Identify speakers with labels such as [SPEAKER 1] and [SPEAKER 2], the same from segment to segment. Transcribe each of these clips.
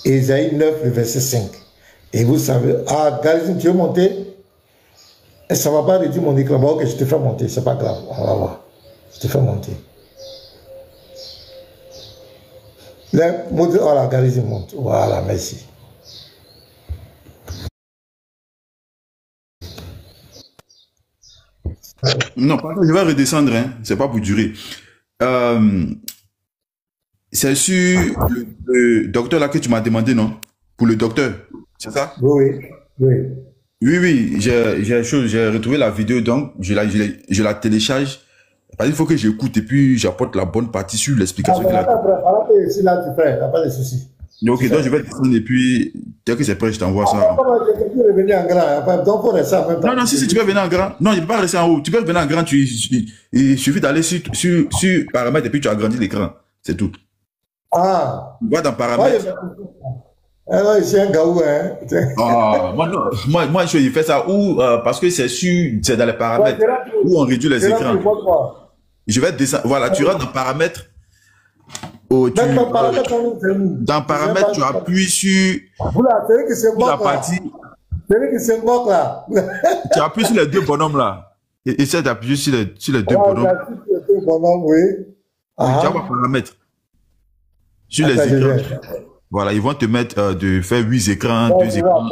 [SPEAKER 1] Ésaïe 9, le verset 5. Et vous savez, ah, Galizim, tu veux monter? Et ça ne va pas réduire mon écran. Bon, ok, je te fais monter, c'est pas grave. On va voir. Je te fais monter. Là, voilà, Galizim monte. Voilà, merci.
[SPEAKER 2] Non, pardon, je vais redescendre, hein. C'est pas pour durer. C'est sur le docteur là que tu m'as demandé, non? Pour le docteur, c'est ça?
[SPEAKER 1] Oui, oui.
[SPEAKER 2] Oui, oui, j'ai retrouvé la vidéo, donc je la télécharge. Parce qu'il faut que j'écoute et puis j'apporte la bonne partie sur l'explication qu'il a.
[SPEAKER 1] Ici, là, tu fais, il n'y a pas de souci.
[SPEAKER 2] Ok, donc je vais descendre et puis dès que c'est prêt, je t'envoie ça.
[SPEAKER 1] Tu peux revenir en grand, donc faut rester en même temps.
[SPEAKER 2] Non, non, si tu peux venir en grand. Non, je ne peux pas rester en haut. Tu peux venir en grand, il suffit d'aller sur paramètres et puis tu agrandis l'écran. C'est tout.
[SPEAKER 1] Ah.
[SPEAKER 2] Tu vas dans paramètres.
[SPEAKER 1] Alors, ici, un gaou, hein.
[SPEAKER 2] Ah, moi, non. Moi, je fais ça où, parce que c'est dans les paramètres où on réduit les écrans. Je vais descendre. Voilà, tu rentres dans paramètres. Dans paramètres, tu appuies sur la partie. Tu appuies sur les deux bonhommes là. Essaie d'appuyer sur les deux bonhommes.
[SPEAKER 1] Oui.
[SPEAKER 2] Tu vas voir paramètres. Sur les écrans. Voilà, ils vont te mettre de faire 8 écrans, 2 écrans.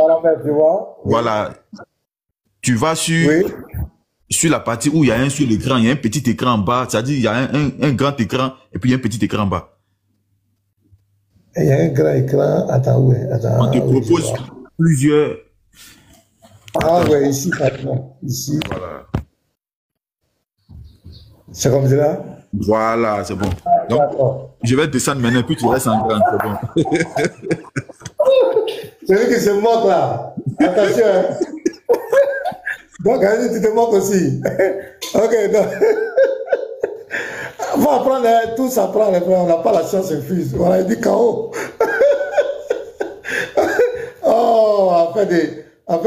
[SPEAKER 2] Voilà. Tu vas sur la partie où il y a un sur l'écran, il y a un petit écran en bas. C'est-à-dire, il y a un grand écran et puis il y a un petit écran en bas.
[SPEAKER 1] Il y a un grand écran. Attends, oui. Attends.
[SPEAKER 2] On te propose plusieurs.
[SPEAKER 1] Ah oui, ici, maintenant. Ici.
[SPEAKER 2] Voilà.
[SPEAKER 1] C'est comme ça?
[SPEAKER 2] Voilà, c'est bon. Donc, je vais descendre maintenant, puis tu restes en grand, c'est bon.
[SPEAKER 1] Celui qui se moque là. Attention. Hein. Donc, tu te moques aussi. Ok, donc. On va apprendre, tous apprendre, on n'a pas la science infuse. Voilà, il dit KO. Oh, après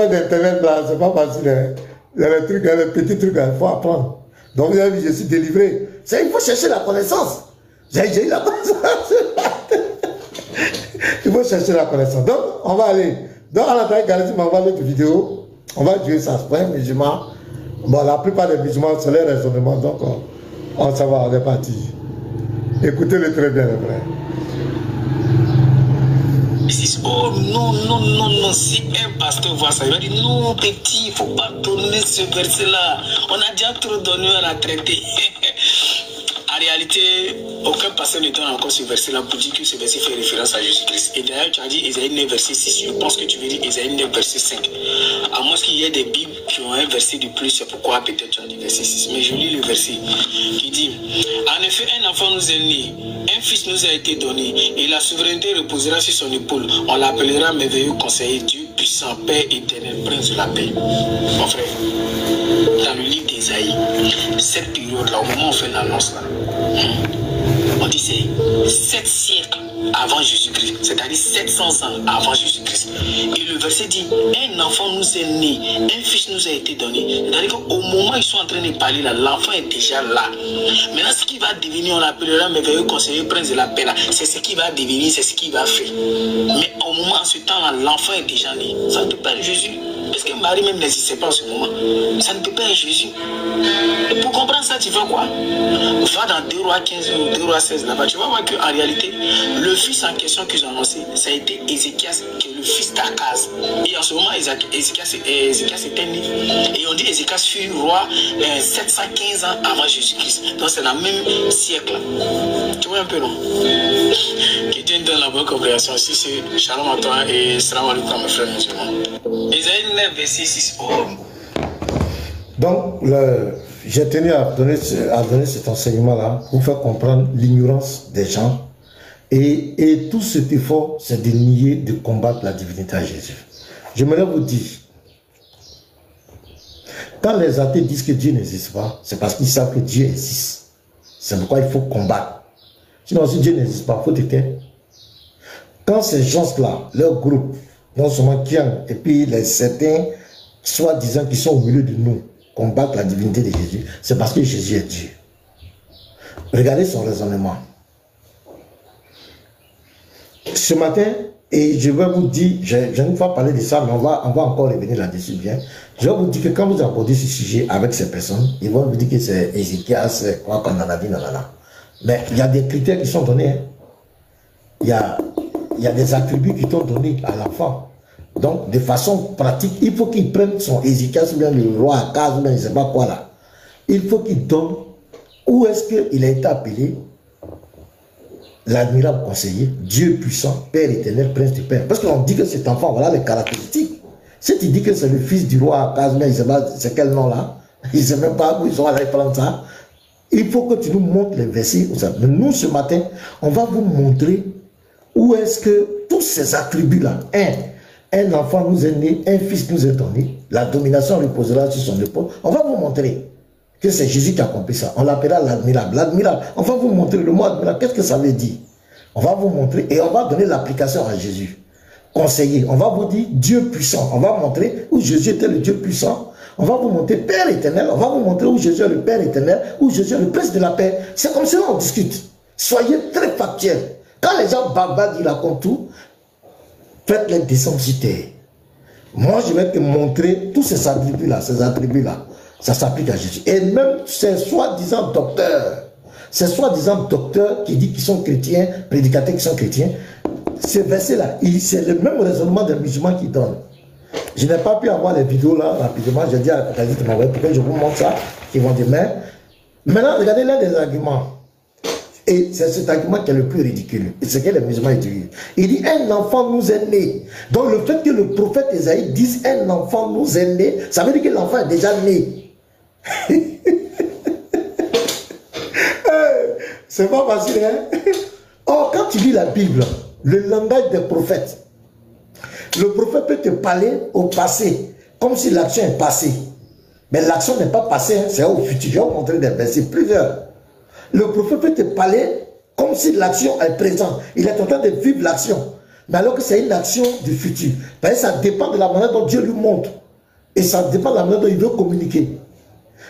[SPEAKER 1] d'Internet là, c'est pas facile. Hein. Il y a les trucs, les petits trucs, il faut apprendre. Donc, vous avez vu, je suis délivré. Il faut chercher la connaissance. J'ai eu la connaissance. Il faut chercher la connaissance. Donc, on va aller. Donc, à l'intérieur, Galizim m'envoie notre vidéo. On va jouer ça. C'est pas un musulman. Bon, la plupart des musulmans, c'est les raisonnements. Donc, on s'en va, on est parti. Écoutez-le très bien, le vrai.
[SPEAKER 3] Oh non, non, non, non, si un pasteur voit ça, il va dire non, petit, il ne faut pas tourner ce verset-là. On a déjà trop donné à la traiter. En réalité, aucun pasteur ne donne encore ce verset-là pour dire que ce verset fait référence à Jésus-Christ. Et d'ailleurs, tu as dit Ésaïe 9, verset 6. Je pense que tu veux dire Ésaïe 9, verset 5. À moins qu'il y ait des Bibles qui ont un verset de plus, c'est pourquoi peut-être tu as dit verset 6. Mais je lis le verset qui dit en effet, un enfant nous est né, un fils nous a été donné, et la souveraineté reposera sur son épaule. On l'appellera merveilleux conseiller, Dieu puissant, Père éternel, prince de la paix. Mon frère, dans le livre d'Ésaïe, cette période-là, au moment où on fait l'annonce là, on dit c'est 7 siècles avant Jésus-Christ, c'est-à-dire 700 ans avant Jésus-Christ. Et le verset dit, un enfant nous est né, un fils nous a été donné. C'est-à-dire qu'au moment où ils sont en train de parler là, l'enfant est déjà là. Maintenant, ce qui va devenir, on l'appellera merveilleux conseiller, prince de la paix là, c'est ce qui va devenir, c'est ce qui va faire. Mais au moment, en ce temps-là, l'enfant est déjà né. Ça ne peut pas être Jésus. Parce que Marie même n'existait pas en ce moment. Ça ne peut pas être Jésus. Et pour comprendre ça, tu fais quoi? Va dans 2 Rois 15 ou 2 Rois 16 là-bas. Tu vas voir qu'en réalité, le fils en question qu'ils ont annoncé, ça a été Ézéchias, qui est le fils d'Akaz. Et en ce moment, Ézéchias était né. Et on dit Ézéchias fut roi 715 ans avant Jésus-Christ. Donc c'est dans le même siècle. Tu vois un peu, non? Que Dieu donne la bonne compréhension. Si c'est shalom à toi et salam alaikum à mes frères musulmans. Ésaïe 9, verset 6.
[SPEAKER 1] Donc, j'ai tenu à donner cet enseignement-là pour faire comprendre l'ignorance des gens. Et tout cet effort, c'est de nier, de combattre la divinité à Jésus. J'aimerais vous dire, quand les athées disent que Dieu n'existe pas, c'est parce qu'ils savent que Dieu existe. C'est pourquoi il faut combattre. Sinon, si Dieu n'existe pas, il faut te taire. Quand ces gens-là, leur groupe, non seulement Kian, et puis les certains, soi-disant qui sont au milieu de nous, combattent la divinité de Jésus, c'est parce que Jésus est Dieu. Regardez son raisonnement. Ce matin, Et je vais vous dire, je ne vais pas parler de ça, mais on va encore revenir là-dessus bien. Je vais vous dire que quand vous abordez ce sujet avec ces personnes, ils vont vous dire que c'est Ézéchias, c'est quoi qu'on en a dit, nanana. Mais il y a des critères qui sont donnés. Hein. Il y a des attributs qui sont donnés à l'enfant. Donc, de façon pratique, il faut qu'il prenne son Ézéchias, ou bien le roi Akaz, ou bien je ne sais pas quoi là. Il faut qu'il donne où est-ce qu'il a été appelé l'admirable conseiller, Dieu puissant, Père éternel, Prince du Père. Parce qu'on dit que cet enfant, voilà les caractéristiques. Si tu dis que c'est le fils du roi Akaz, mais il ne sait pas c'est quel nom là, il ne sait même pas où ils sont allés prendre ça. Il faut que tu nous montres les versets. Mais nous, ce matin, on va vous montrer où est-ce que tous ces attributs-là, un enfant nous est né, un fils nous est donné, la domination reposera sur son épaule. On va vous montrer que c'est Jésus qui a accompli ça. On l'appellera l'admirable. L'admirable, on va vous montrer le mot admirable. Qu'est-ce que ça veut dire? On va vous montrer et on va donner l'application à Jésus. Conseiller, on va vous dire Dieu puissant. On va montrer où Jésus était le Dieu puissant. On va vous montrer Père éternel. On va vous montrer où Jésus est le Père éternel, où Jésus est le Prince de la paix. C'est comme ça qu'on discute. Soyez très factuels. Quand les gens bavardent, ils racontent tout, faites-les descendre sur terre. Moi, je vais te montrer tous ces attributs-là, ça s'applique à Jésus. Et même ces soi-disant docteurs, qui disent qu'ils sont chrétiens, prédicateurs qui sont chrétiens, ces versets-là, c'est le même raisonnement des musulmans qui donnent. Je n'ai pas pu avoir les vidéos là rapidement. J'ai dit à Kazi de m'envoyer pour que je vous montre ça, qui vont dire, mais maintenant, regardez l'un des arguments. Et c'est cet argument qui est le plus ridicule. Et c'est que les musulmans utilisent. Il dit, un enfant nous est né. Donc le fait que le prophète Esaïe dise, un enfant nous est né, ça veut dire que l'enfant est déjà né. C'est pas facile, hein? Or, quand tu lis la Bible, le langage des prophètes, le prophète peut te parler au passé, comme si l'action est passée. Mais l'action n'est pas passée, hein, c'est au futur. Je vais vous montrer des versets, plusieurs. Le prophète peut te parler comme si l'action est présente. Il est en train de vivre l'action. Mais alors que c'est une action du futur. Parce que ça dépend de la manière dont Dieu lui montre. Et ça dépend de la manière dont il veut communiquer.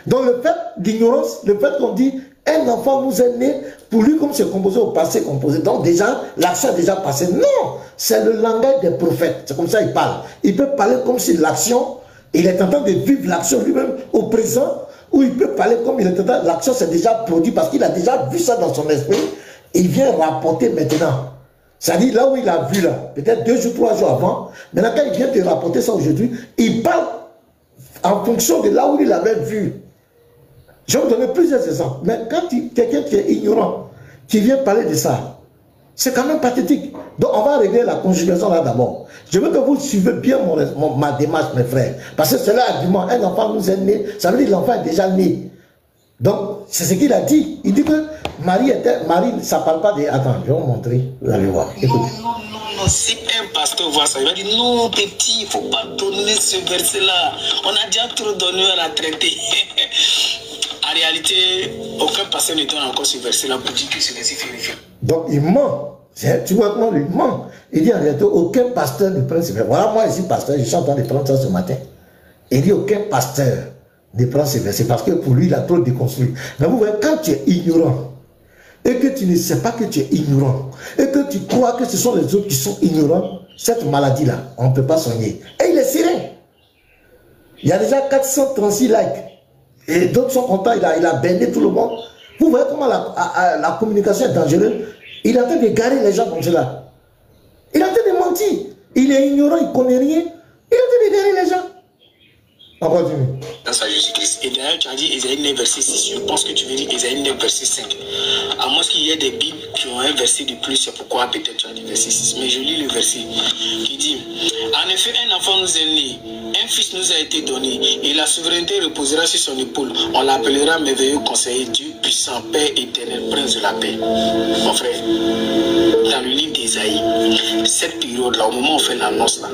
[SPEAKER 1] Donc le fait d'ignorance, le fait qu'on dit un enfant nous est né, pour lui comme c'est composé au passé composé. Donc déjà, l'action est déjà passée. Non, c'est le langage des prophètes. C'est comme ça qu'il parle. Il peut parler comme si l'action, il est en train de vivre l'action lui-même au présent, ou il peut parler comme il est en train, l'action s'est déjà produite parce qu'il a déjà vu ça dans son esprit. Et il vient rapporter maintenant. C'est-à-dire là où il a vu là, peut-être 2 jours, 3 jours avant, maintenant quand il vient te rapporter ça aujourd'hui, il parle en fonction de là où il avait vu. Je vais vous donner plusieurs exemples. Mais quand quelqu'un qui est ignorant, qui vient parler de ça, c'est quand même pathétique. Donc on va régler la conjugaison là d'abord. Je veux que vous suivez bien ma démarche, mes frères. Parce que c'est l'argument, un enfant nous est né, ça veut dire que l'enfant est déjà né. Donc c'est ce qu'il a dit. Il dit que Marie, ça ne parle pas de... Attends, je vais vous montrer, vous allez voir. Écoutez.
[SPEAKER 3] Non, si un pasteur voit ça, il va dire non, petit, il ne faut pas donner ce verset-là. On a déjà trop donné à la traiter. En réalité, aucun pasteur ne donne encore ce verset-là pour dire que ce verset fait référence.
[SPEAKER 1] Donc il ment. Tu vois comment il ment. Il dit en réalité, aucun pasteur ne prend ce verset. Voilà, moi ici, pasteur, je suis en train de prendre ça ce matin. Il dit aucun pasteur ne prend ce verset parce que pour lui, il a trop déconstruit. Mais vous voyez, quand tu es ignorant, et que tu ne sais pas que tu es ignorant, et que tu crois que ce sont les autres qui sont ignorants, cette maladie-là, on ne peut pas soigner. Et il est serein. Il y a déjà 436 likes. Et d'autres sont contents, il a béni tout le monde. Vous voyez comment la communication est dangereuse. Il est en train de garer les gens comme cela. Il est en train de mentir. Il est ignorant, il ne connaît rien. Il est en train de garer les gens. On continue.
[SPEAKER 3] Dans sa Jésus-Christ. Et d'ailleurs, tu as dit Ésaïe 9, verset 6. Je pense que tu veux dire Ésaïe 9, verset 5. À moins qu'il y ait des Bibles qui ont un verset de plus, c'est pourquoi peut-être tu as dit verset 6. Mais je lis le verset qui dit en effet, un enfant nous est né, un fils nous a été donné, et la souveraineté reposera sur son épaule. On l'appellera merveilleux conseiller, Dieu puissant, Père éternel, Prince de la paix. Mon frère, dans le livre d'Ésaïe, cette période-là, au moment où on fait l'annonce là,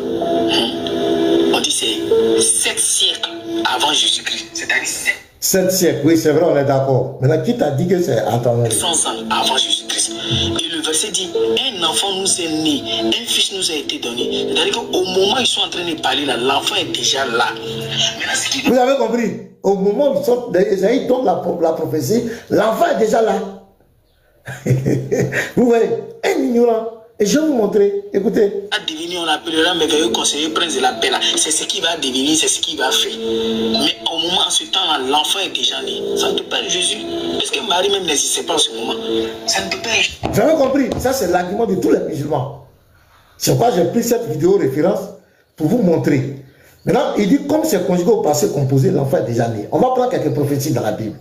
[SPEAKER 3] on dit c'est 7 siècles avant Jésus-Christ. C'est-à-dire
[SPEAKER 1] 7 siècles, oui, c'est vrai, on est d'accord. Maintenant, qui t'a dit que c'est... Attends,
[SPEAKER 3] 100 ans avant Jésus-Christ. Et le verset dit, un enfant nous est né, un fils nous a été donné. C'est-à-dire qu'au moment où ils sont en train de parler là, l'enfant est déjà là. Maintenant,
[SPEAKER 1] vous avez compris? Au moment où ils sont... Esaïe donne la prophétie, l'enfant est déjà là. Vous voyez, un ignorant Et je vais vous montrer, écoutez.
[SPEAKER 3] À devenir, on appellera merveilleux conseiller, prince de la paix. C'est ce qui va devenir, c'est ce qui va faire. Mais au moment, en ce temps, l'enfant est déjà né. Ça ne peut pas être Jésus. Parce que Marie même n'existait pas en ce moment. Ça ne peut pas être.
[SPEAKER 1] Vous avez compris? Ça, c'est l'argument de tous les musulmans. C'est pourquoi j'ai pris cette vidéo référence pour vous montrer. Maintenant, il dit, comme c'est conjugué au passé composé, l'enfant est déjà né. On va prendre quelques prophéties dans la Bible.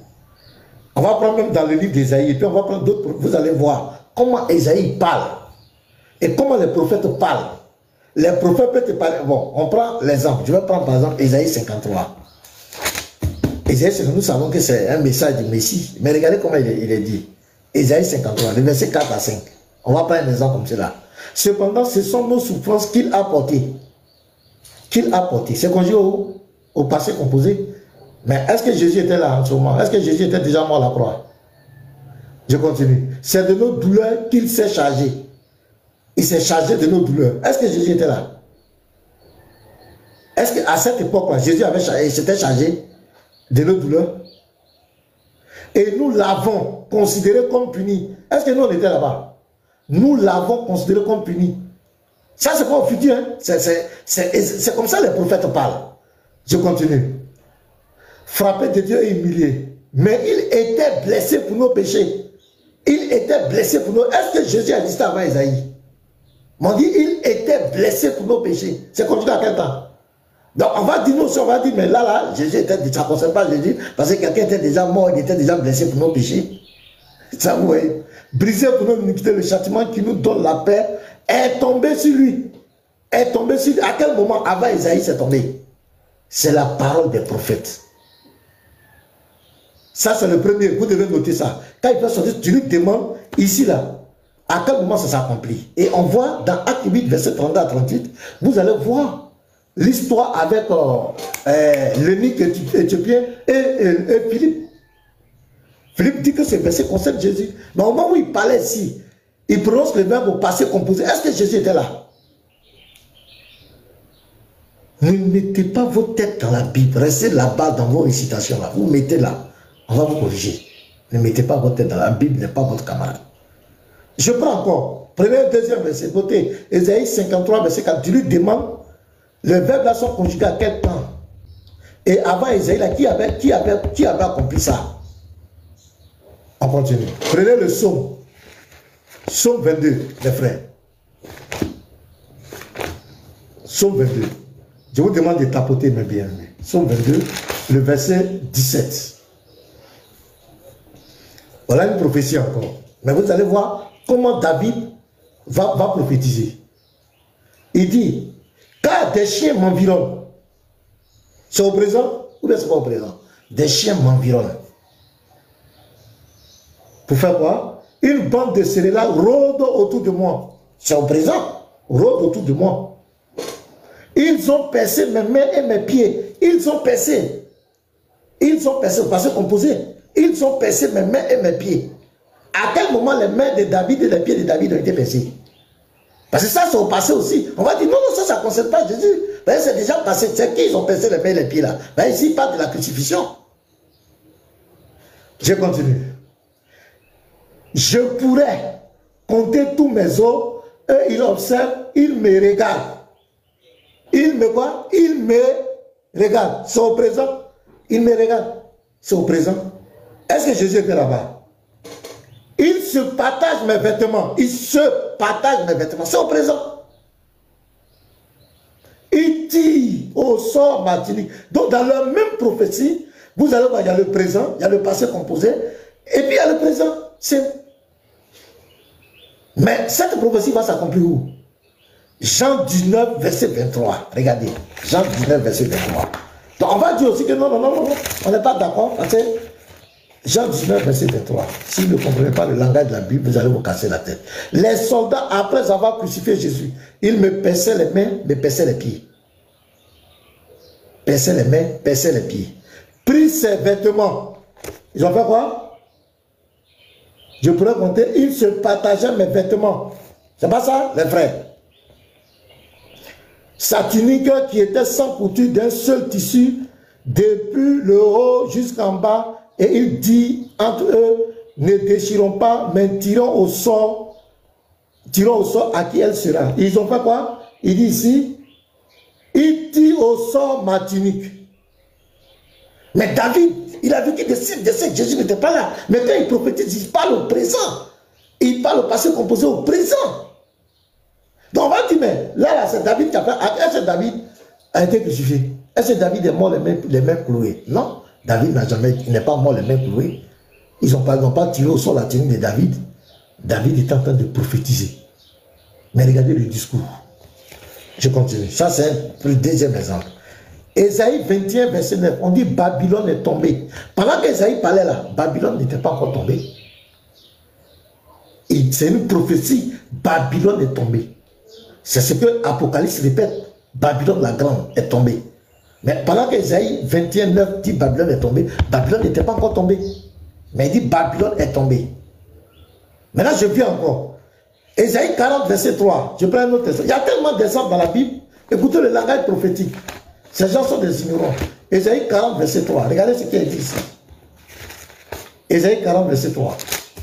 [SPEAKER 1] On va prendre même dans le livre d'Ésaïe. Et puis on va prendre d'autres. Vous allez voir comment Ésaïe parle. Et comment les prophètes parlent. Les prophètes peuvent te parler. Bon, on prend l'exemple. Je vais prendre par exemple Ésaïe 53. Ésaïe 53, nous savons que c'est un message du Messie. Mais regardez comment il est dit. Ésaïe 53, le verset 4 à 5. On va prendre un exemple comme cela. Cependant, ce sont nos souffrances qu'il a portées. Qu'il a portées. C'est conjugué au passé composé. Mais est-ce que Jésus était là en ce moment? Est-ce que Jésus était déjà mort à la croix? Je continue. C'est de nos douleurs qu'il s'est chargé. Il s'est chargé de nos douleurs. Est-ce que Jésus était là? Est-ce qu'à cette époque-là, Jésus s'était chargé de nos douleurs? Et nous l'avons considéré comme puni. Est-ce que nous, on était là-bas? Nous l'avons considéré comme puni. Ça, c'est pas au futur. Hein? C'est comme ça que les prophètes parlent. Je continue. Frappé de Dieu et humilié. Mais il était blessé pour nos péchés. Il était blessé pour nos... Est-ce que Jésus a dit ça avant Isaïe? On dit, il était blessé pour nos péchés. C'est conjugué à quel temps? Donc, on va dire, nous aussi, on va dire, mais là, Jésus était, ça ne concerne pas Jésus, parce que quelqu'un était déjà mort, il était déjà blessé pour nos péchés. Ça, vous voyez. Brisé pour nos iniquités, le châtiment qui nous donne la paix est tombé sur lui. Est tombé sur lui. À quel moment avant Isaïe c'est tombé? C'est la parole des prophètes. Ça, c'est le premier. Vous devez noter ça. Quand il peut sortir, tu lui demandes, ici, là, à quel moment ça s'accomplit? Et on voit dans Acte 8, verset 32 à 38, vous allez voir l'histoire avec l'eunuque éthiopien et Philippe. Philippe dit que ce verset concerne Jésus. Mais au moment où il parlait ici, il prononce le verbe au passé composé. Est-ce que Jésus était là? Ne mettez pas vos têtes dans la Bible. Restez là-bas dans vos récitations. Là. Vous mettez là. On va vous corriger. Ne mettez pas votre tête dans la Bible, n'est pas votre camarade. Je prends encore. Prenez le deuxième verset. Notez. Ésaïe 53, verset 4. Tu lui demandes, le verbe là sont conjugués à quel temps? Et avant Ésaïe, là, qui avait accompli ça? On continue. Prenez le psaume. Psaume 22, les frères. Psaume 22. Je vous demande de tapoter mes bien-aimés. Psaume 22, le verset 17. Voilà une prophétie encore. Mais vous allez voir comment David va prophétiser. Il dit, car des chiens m'environnent. C'est au présent ou bien c'est pas au présent? Des chiens m'environnent. Pour faire quoi? Une bande de scélérats rôde autour de moi. C'est au présent. Rôde autour de moi. Ils ont percé mes mains et mes pieds. Ils ont percé. Ils ont percé, au passé composé. Ils ont percé mes mains et mes pieds. À quel moment les mains de David et les pieds de David ont été percés? Parce que ça, c'est au passé aussi. On va dire, non, ça ne concerne pas Jésus. C'est déjà passé. C'est qui ils ont percé les mains et les pieds là? Ici, il parle de la crucifixion. Je continue. Je pourrais compter tous mes os, et il observe, il me regarde. Il me quoi? Il me regarde. C'est au présent. Il me regarde. C'est au présent. Est-ce que Jésus était là-bas? Il se partage mes vêtements. Il se partage mes vêtements. C'est au présent. Il tire au sort Martinique. Donc dans la même prophétie, vous allez voir, il y a le présent, il y a le passé composé, et puis il y a le présent. Mais cette prophétie va s'accomplir où? Jean 19, verset 23. Regardez. Jean 19, verset 23. Donc on va dire aussi que non, on n'est pas d'accord. Jean 19, verset 23. Si vous ne comprenez pas le langage de la Bible, vous allez vous casser la tête. Les soldats, après avoir crucifié Jésus, ils me perçaient les mains, me perçaient les pieds. Perçaient les mains, perçaient les pieds. Pris ses vêtements. Ils ont fait quoi? Je pourrais compter, ils se partageaient mes vêtements. C'est pas ça, les frères? Sa tunique qui était sans couture d'un seul tissu, depuis le haut jusqu'en bas, et il dit entre eux, ne déchirons pas, mais tirons au sort tirant au sort à qui elle sera. Ils ont fait quoi? Il dit ici, il tire au sort ma tunique. Mais David, il a vu qu'il décide que Jésus n'était pas là. Mais quand il prophétise, il parle au présent. Il parle au passé composé au présent. Donc on va dire, mais là c'est David qui a fait. Est-ce que David a été crucifié? Est-ce que David est mort les mains clouées? Non, David n'est pas mort les mains clouées. Ils n'ont pas tiré au sort la tunique de David. David est en train de prophétiser. Mais regardez le discours. Je continue. Ça, c'est le deuxième exemple. Ésaïe 21, verset 9. On dit Babylone est tombée. Pendant qu'Ésaïe parlait là, Babylone n'était pas encore tombée. C'est une prophétie. Babylone est tombée. C'est ce que Apocalypse répète. Babylone la grande est tombée. Mais pendant qu'Ésaïe 21, 9 dit Babylone est tombée, Babylone n'était pas encore tombée. Mais il dit Babylone est tombée. Maintenant, je viens encore. Ésaïe 40, verset 3. Je prends un autre exemple. Il y a tellement d'exemples dans la Bible. Écoutez le langage prophétique. Ces gens sont des ignorants. Ésaïe 40, verset 3. Regardez ce qui est dit ici. Ésaïe 40, verset 3.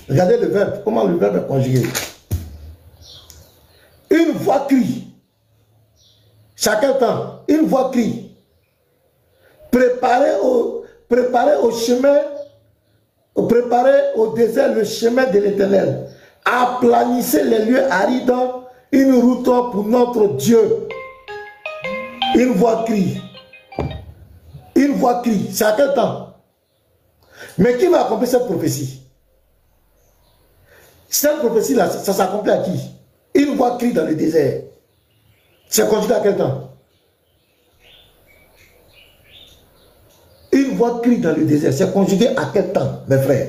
[SPEAKER 1] Regardez le verbe. Comment le verbe est conjugué. Une voix crie. Chacun temps. Une voix crie. Préparez au chemin. Préparez au désert le chemin de l'Éternel. Aplanissez les lieux arides, une route pour notre Dieu. Une voix crie. Une voix crie. C'est à quel temps? Mais qui va accomplir cette prophétie? Cette prophétie-là, ça s'accomplit à qui? Une voix crie dans le désert. C'est conjugué à quel temps? Une voix crie dans le désert. C'est conjugué à quel temps, mes frères?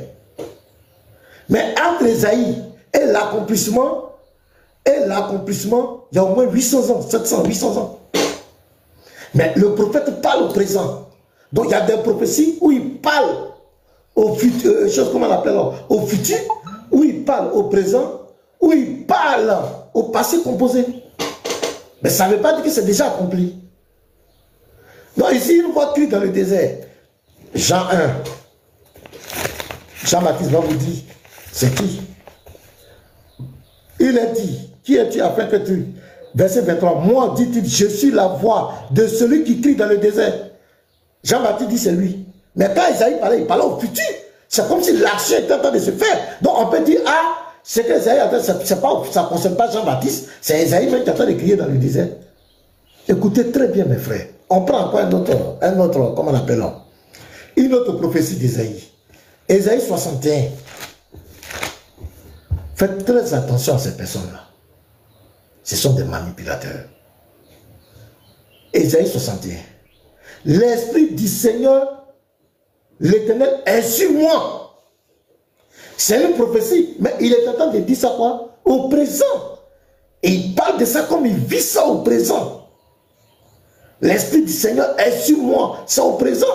[SPEAKER 1] Mais entre Ésaïe et l'accomplissement, il y a au moins 800 ans, 700, 800 ans. Mais le prophète parle au présent. Donc il y a des prophéties où il parle au futur, comment on appelle, au futur, où il parle au présent, où il parle au passé composé. Mais ça ne veut pas dire que c'est déjà accompli. Donc ici, une voix crie dans le désert. Jean 1. Jean-Baptiste va vous dire, c'est qui? Il est dit, qui es-tu afin que tu... Verset 23, moi, dit-il, je suis la voix de celui qui crie dans le désert. Jean-Baptiste dit, c'est lui. Mais quand Isaïe parlait, il parlait au futur. C'est comme si l'action était en train de se faire. Donc on peut dire, ah, c'est que Isaïe, ça ne concerne pas Jean-Baptiste, c'est Isaïe même qui est en train de crier dans le désert. Écoutez très bien, mes frères. On prend encore un autre, comment on appelle ça? Une autre prophétie d'Ésaïe. Ésaïe 61. Faites très attention à ces personnes-là. Ce sont des manipulateurs. Ésaïe 61. L'Esprit du Seigneur, l'Éternel, est sur moi. C'est une prophétie, mais il est en train de dire ça quoi? Au présent. Et il parle de ça comme il vit ça au présent. L'Esprit du Seigneur est sur moi. C'est au présent.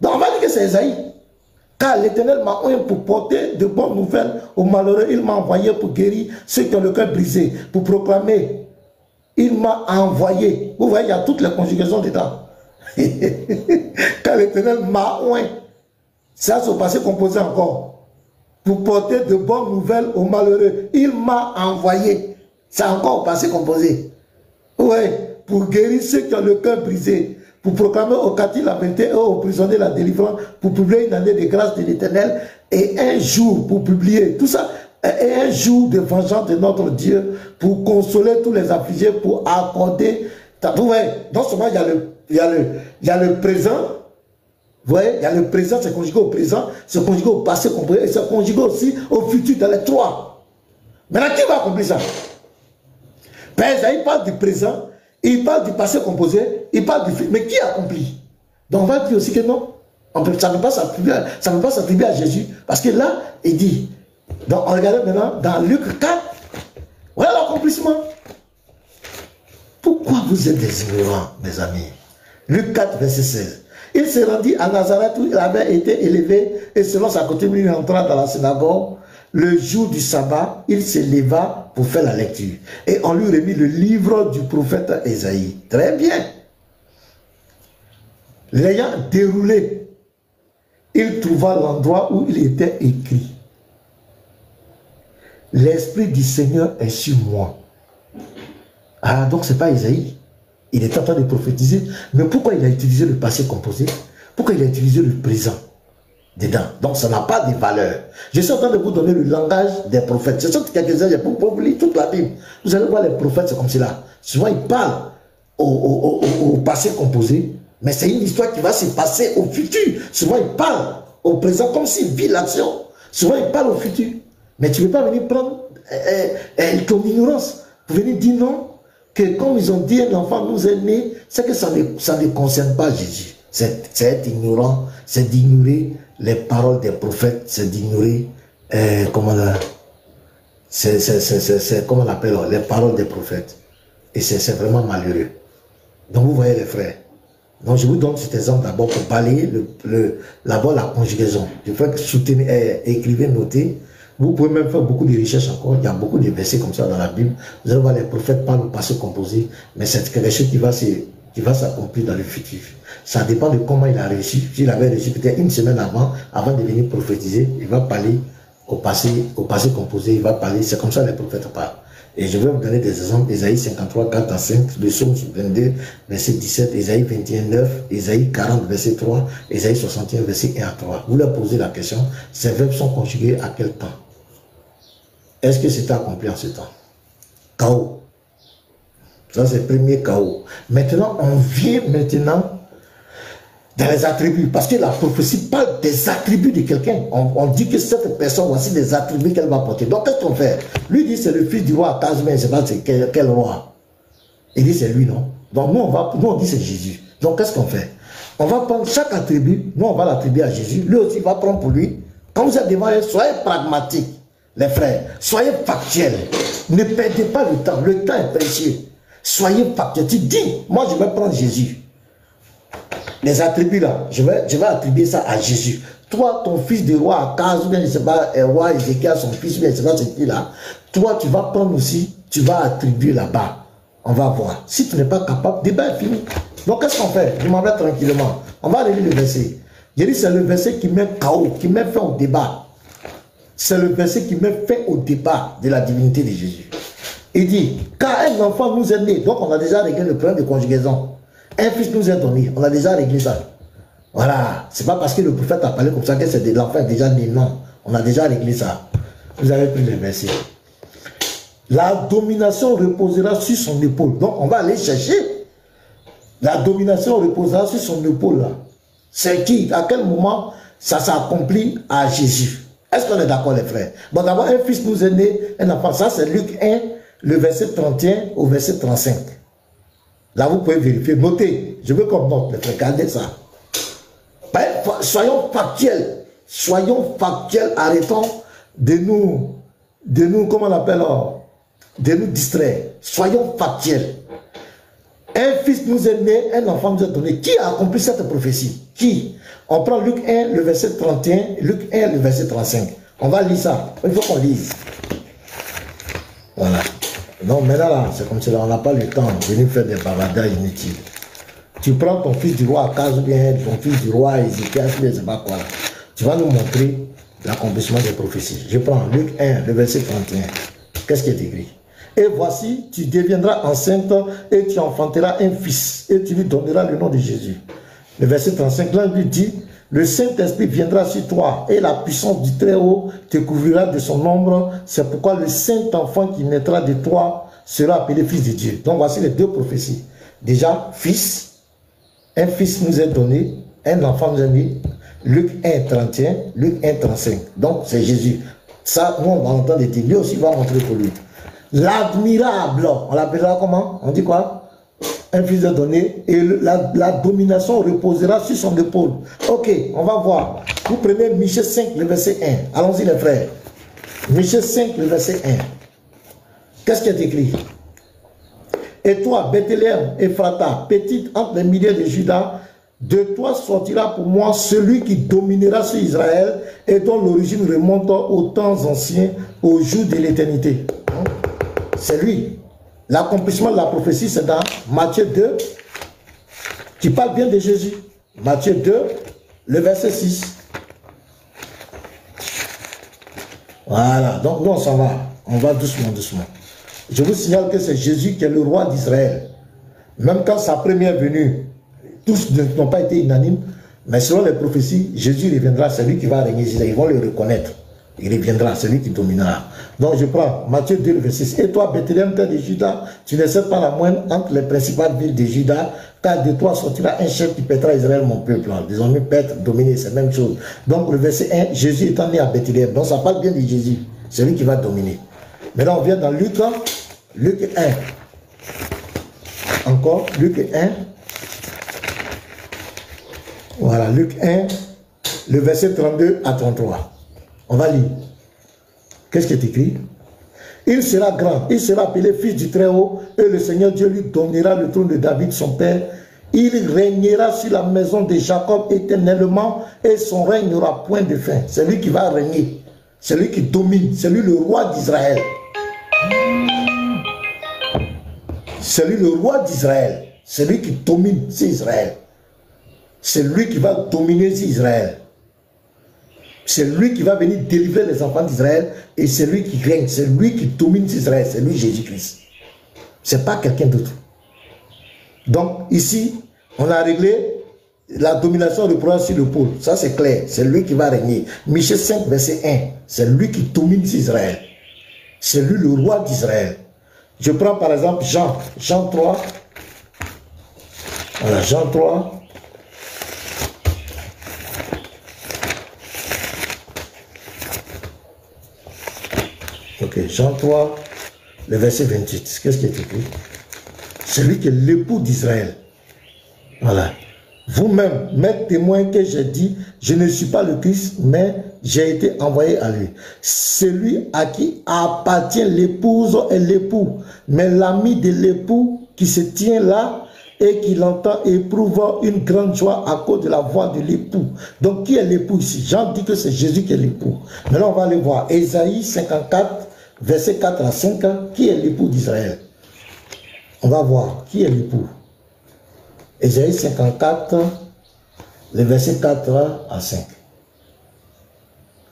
[SPEAKER 1] Donc on va dire que c'est Ésaïe. Car l'Éternel m'a envoyé pour porter de bonnes nouvelles aux malheureux. Il m'a envoyé pour guérir ceux qui ont le cœur brisé, pour proclamer. Il m'a envoyé. Vous voyez, il y a toutes les conjugaisons dedans. Car l'Éternel m'a envoyé. Ça, c'est au passé composé encore. Pour porter de bonnes nouvelles aux malheureux. Il m'a envoyé. C'est encore au passé composé. Oui, pour guérir ceux qui ont le cœur brisé. Pour proclamer aux captifs la vérité et aux prisonniers la délivrance, pour publier une année de grâce de l'Éternel et un jour pour publier tout ça, et un jour de vengeance de notre Dieu, pour consoler tous les affligés, pour accorder. Vous voyez, non seulement il y a le présent, vous voyez, il y a le présent, c'est conjugué au présent, c'est conjugué au passé, et c'est conjugué aussi au futur, dans les trois. Maintenant, qui va accomplir ça? Ben, il parle du présent. Il parle du passé composé, il parle du futur. Mais qui accomplit? Donc on va dire aussi que non. Ça ne peut pas s'attribuer à Jésus. Parce que là, il dit, donc on regarde maintenant dans Luc 4, voilà l'accomplissement. Pourquoi vous êtes des ignorants, mes amis? Luc 4, verset 16. Il se rendit à Nazareth où il avait été élevé, et selon sa coutume, il entra dans la synagogue. Le jour du sabbat, il se leva pour faire la lecture. Et on lui remit le livre du prophète Ésaïe. Très bien. L'ayant déroulé, il trouva l'endroit où il était écrit. l'Esprit du Seigneur est sur moi. Ah, donc c'est pas Isaïe. Il est en train de prophétiser. Mais pourquoi il a utilisé le passé composé? Pourquoi il a utilisé le présent dedans? Donc ça n'a pas de valeur. Je suis en train de vous donner le langage des prophètes. C'est sûr que quelques-uns, pour vous lire toute la Bible. Vous allez voir les prophètes, c'est comme cela. Souvent ils parlent au passé composé, mais c'est une histoire qui va se passer au futur. Souvent ils parlent au présent comme s'ils vivent l'action. Souvent ils parlent au futur. Mais tu ne peux pas venir prendre ton ignorance pour venir dire non, que comme ils ont dit un enfant nous est né, c'est que ça ne concerne pas Jésus. C'est être ignorant, c'est d'ignorer les paroles des prophètes, c'est d'ignorer comment on appelle les paroles des prophètes. Et c'est vraiment malheureux. Donc vous voyez les frères. Donc je vous donne cet exemple d'abord pour balayer d'abord la conjugaison. Je ferai soutenir, écrivez, notez. Vous pouvez même faire beaucoup de recherches encore. Il y a beaucoup de versets comme ça dans la Bible. Vous allez voir les prophètes parlent au passé composé, mais c'est quelque chose qui va s'accomplir dans le futur. Ça dépend de comment il a réussi. S'il avait réussi peut-être une semaine avant de venir prophétiser, il va parler au passé composé, il va parler. C'est comme ça les prophètes parlent. Et je vais vous donner des exemples. Ésaïe 53, 4 à 5, le Psaume 22, verset 17, Ésaïe 21, 9, Ésaïe 40, verset 3, Ésaïe 61, verset 1 à 3. Vous leur posez la question, ces verbes sont conjugués à quel temps? Est-ce que c'est accompli en ce temps? Chaos. Ça, c'est le premier chaos. Maintenant, on vient dans les attributs. Parce que la prophétie parle des attributs de quelqu'un. On dit que cette personne, voici des attributs qu'elle va porter. Donc, qu'est-ce qu'on fait? Lui dit c'est le fils du roi Akaz, mais je ne sais pas c'est quel roi. Il dit c'est lui, non? Donc, nous, on dit c'est Jésus. Donc, qu'est-ce qu'on fait? On va prendre chaque attribut. Nous, on va l'attribuer à Jésus. Lui aussi, il va prendre pour lui. Quand vous êtes devant elle, soyez pragmatiques. Les frères, soyez factuels. Ne perdez pas le temps. Le temps est précieux. Soyez factuels. Tu dis, moi je vais prendre Jésus. Les attributs là, je vais attribuer ça à Jésus. Toi, ton fils de roi Akaz, ou bien je ne sais pas, roi Ézéchiel, son fils, ou bien je ne sais pas ce qui là. Toi, tu vas prendre aussi, tu vas attribuer là-bas. On va voir. Si tu n'es pas capable, débat est fini. Donc qu'est-ce qu'on fait? Je m'en vais tranquillement. On va relire le verset. J'ai dit c'est le verset qui met KO, qui met fin au débat. C'est le verset qui met fin au débat de la divinité de Jésus. Il dit, car un enfant nous est né, donc on a déjà réglé le problème de conjugaison. Un fils nous est donné, on a déjà réglé ça. Voilà, c'est pas parce que le prophète a parlé comme ça que c'est l'enfant est déjà né, non. On a déjà réglé ça. Vous avez pris le verset. La domination reposera sur son épaule. Donc on va aller chercher. La domination reposera sur son épaule là. C'est qui? À quel moment ça s'accomplit à Jésus? Est-ce qu'on est d'accord les frères? Bon d'abord un fils nous est né, un enfant. Ça c'est Luc 1, le verset 31 au verset 35. Là vous pouvez vérifier, notez. Je veux qu'on note les frères, regardez ça. Soyons factuels. Soyons factuels, arrêtons de nous, comment on appelle, de nous distraire. Soyons factuels. Un fils nous est né, un enfant nous est donné. Qui a accompli cette prophétie? Qui? On prend Luc 1, le verset 31, Luc 1, le verset 35. On va lire ça. Il faut qu'on lise. Voilà. Non, maintenant là, c'est comme cela, on n'a pas le temps de venir faire des bavardages inutiles. Tu prends ton fils du roi Akaz ou bien ton fils du roi Ézéchiel, je ne sais pas quoi. Tu vas nous montrer l'accomplissement des prophéties. Je prends Luc 1, le verset 31. Qu'est-ce qui est écrit? Et voici, tu deviendras enceinte et tu enfanteras un fils et tu lui donneras le nom de Jésus. Le verset 35, là, lui dit, le Saint-Esprit viendra sur toi et la puissance du Très-Haut te couvrira de son ombre. C'est pourquoi le Saint-Enfant qui naîtra de toi sera appelé Fils de Dieu. Donc voici les deux prophéties. Déjà, fils, un fils nous est donné, un enfant nous est né. Luc 1, 31, Luc 1, 35. Donc c'est Jésus. Ça, nous on va entendre de dire, lui aussi va montrer pour lui. L'admirable, on l'appellera comment? On dit quoi? Un fils est donné et la domination reposera sur son épaule. Ok, on va voir. Vous prenez Michée 5, le verset 1. Allons-y les frères. Michée 5, le verset 1. Qu'est-ce qui est écrit? Et toi, Bethléem, Ephrata, petite entre les milliers de Judas, de toi sortira pour moi celui qui dominera sur Israël et dont l'origine remonte aux temps anciens, aux jours de l'éternité. C'est lui. L'accomplissement de la prophétie, c'est dans Matthieu 2, qui parle bien de Jésus. Matthieu 2, le verset 6. Voilà, donc nous on s'en va. On va doucement, doucement. Je vous signale que c'est Jésus qui est le roi d'Israël. Même quand sa première venue, tous n'ont pas été unanimes, mais selon les prophéties, Jésus reviendra, c'est lui qui va régner. Ils vont le reconnaître. Il reviendra, c'est lui qui dominera. Donc je prends Matthieu 2, verset 6. Et toi, Bethléem, terre de Juda, tu ne sais pas la moindre entre les principales villes de Juda, car de toi sortira un chef qui pètera Israël, mon peuple. Désormais, pète, dominer, c'est la même chose. Donc le verset 1, Jésus étant né à Bethléem. Donc ça parle bien de Jésus. C'est lui qui va dominer. Maintenant, on vient dans Luc 1. Encore, Luc 1. Voilà, Luc 1, le verset 32 à 33. On va lire. Qu'est-ce qui est écrit? Il sera grand, il sera appelé fils du Très-Haut, et le Seigneur Dieu lui donnera le trône de David, son père. Il régnera sur la maison de Jacob éternellement, et son règne n'aura point de fin. C'est lui qui va régner. C'est lui qui domine. C'est lui le roi d'Israël. C'est lui le roi d'Israël. C'est lui qui domine sur Israël. C'est lui qui va dominer sur Israël. C'est lui qui va venir délivrer les enfants d'Israël et c'est lui qui règne, c'est lui qui domine Israël, c'est lui Jésus-Christ. Ce n'est pas quelqu'un d'autre. Donc ici, on a réglé la domination du pouvoir sur le pôle. Ça c'est clair, c'est lui qui va régner. Michée 5, verset 1, c'est lui qui domine Israël. C'est lui le roi d'Israël. Je prends par exemple Jean 3. Voilà, Jean 3. Ok, Jean 3, le verset 28. Qu'est-ce qui est écrit? C'est lui qui est l'époux d'Israël. Voilà. Vous-même, m'êtes témoin que j'ai dit, je ne suis pas le Christ, mais j'ai été envoyé à lui. Celui à qui appartient l'épouse et l'époux, mais l'ami de l'époux qui se tient là et qui l'entend éprouve une grande joie à cause de la voix de l'époux. Donc, qui est l'époux ici? Jean dit que c'est Jésus qui est l'époux. Maintenant, on va aller voir. Ésaïe 54, verset 4 à 5. Qui est l'époux d'Israël? On va voir. Qui est l'époux? Ésaïe 54, le verset 4 à 5.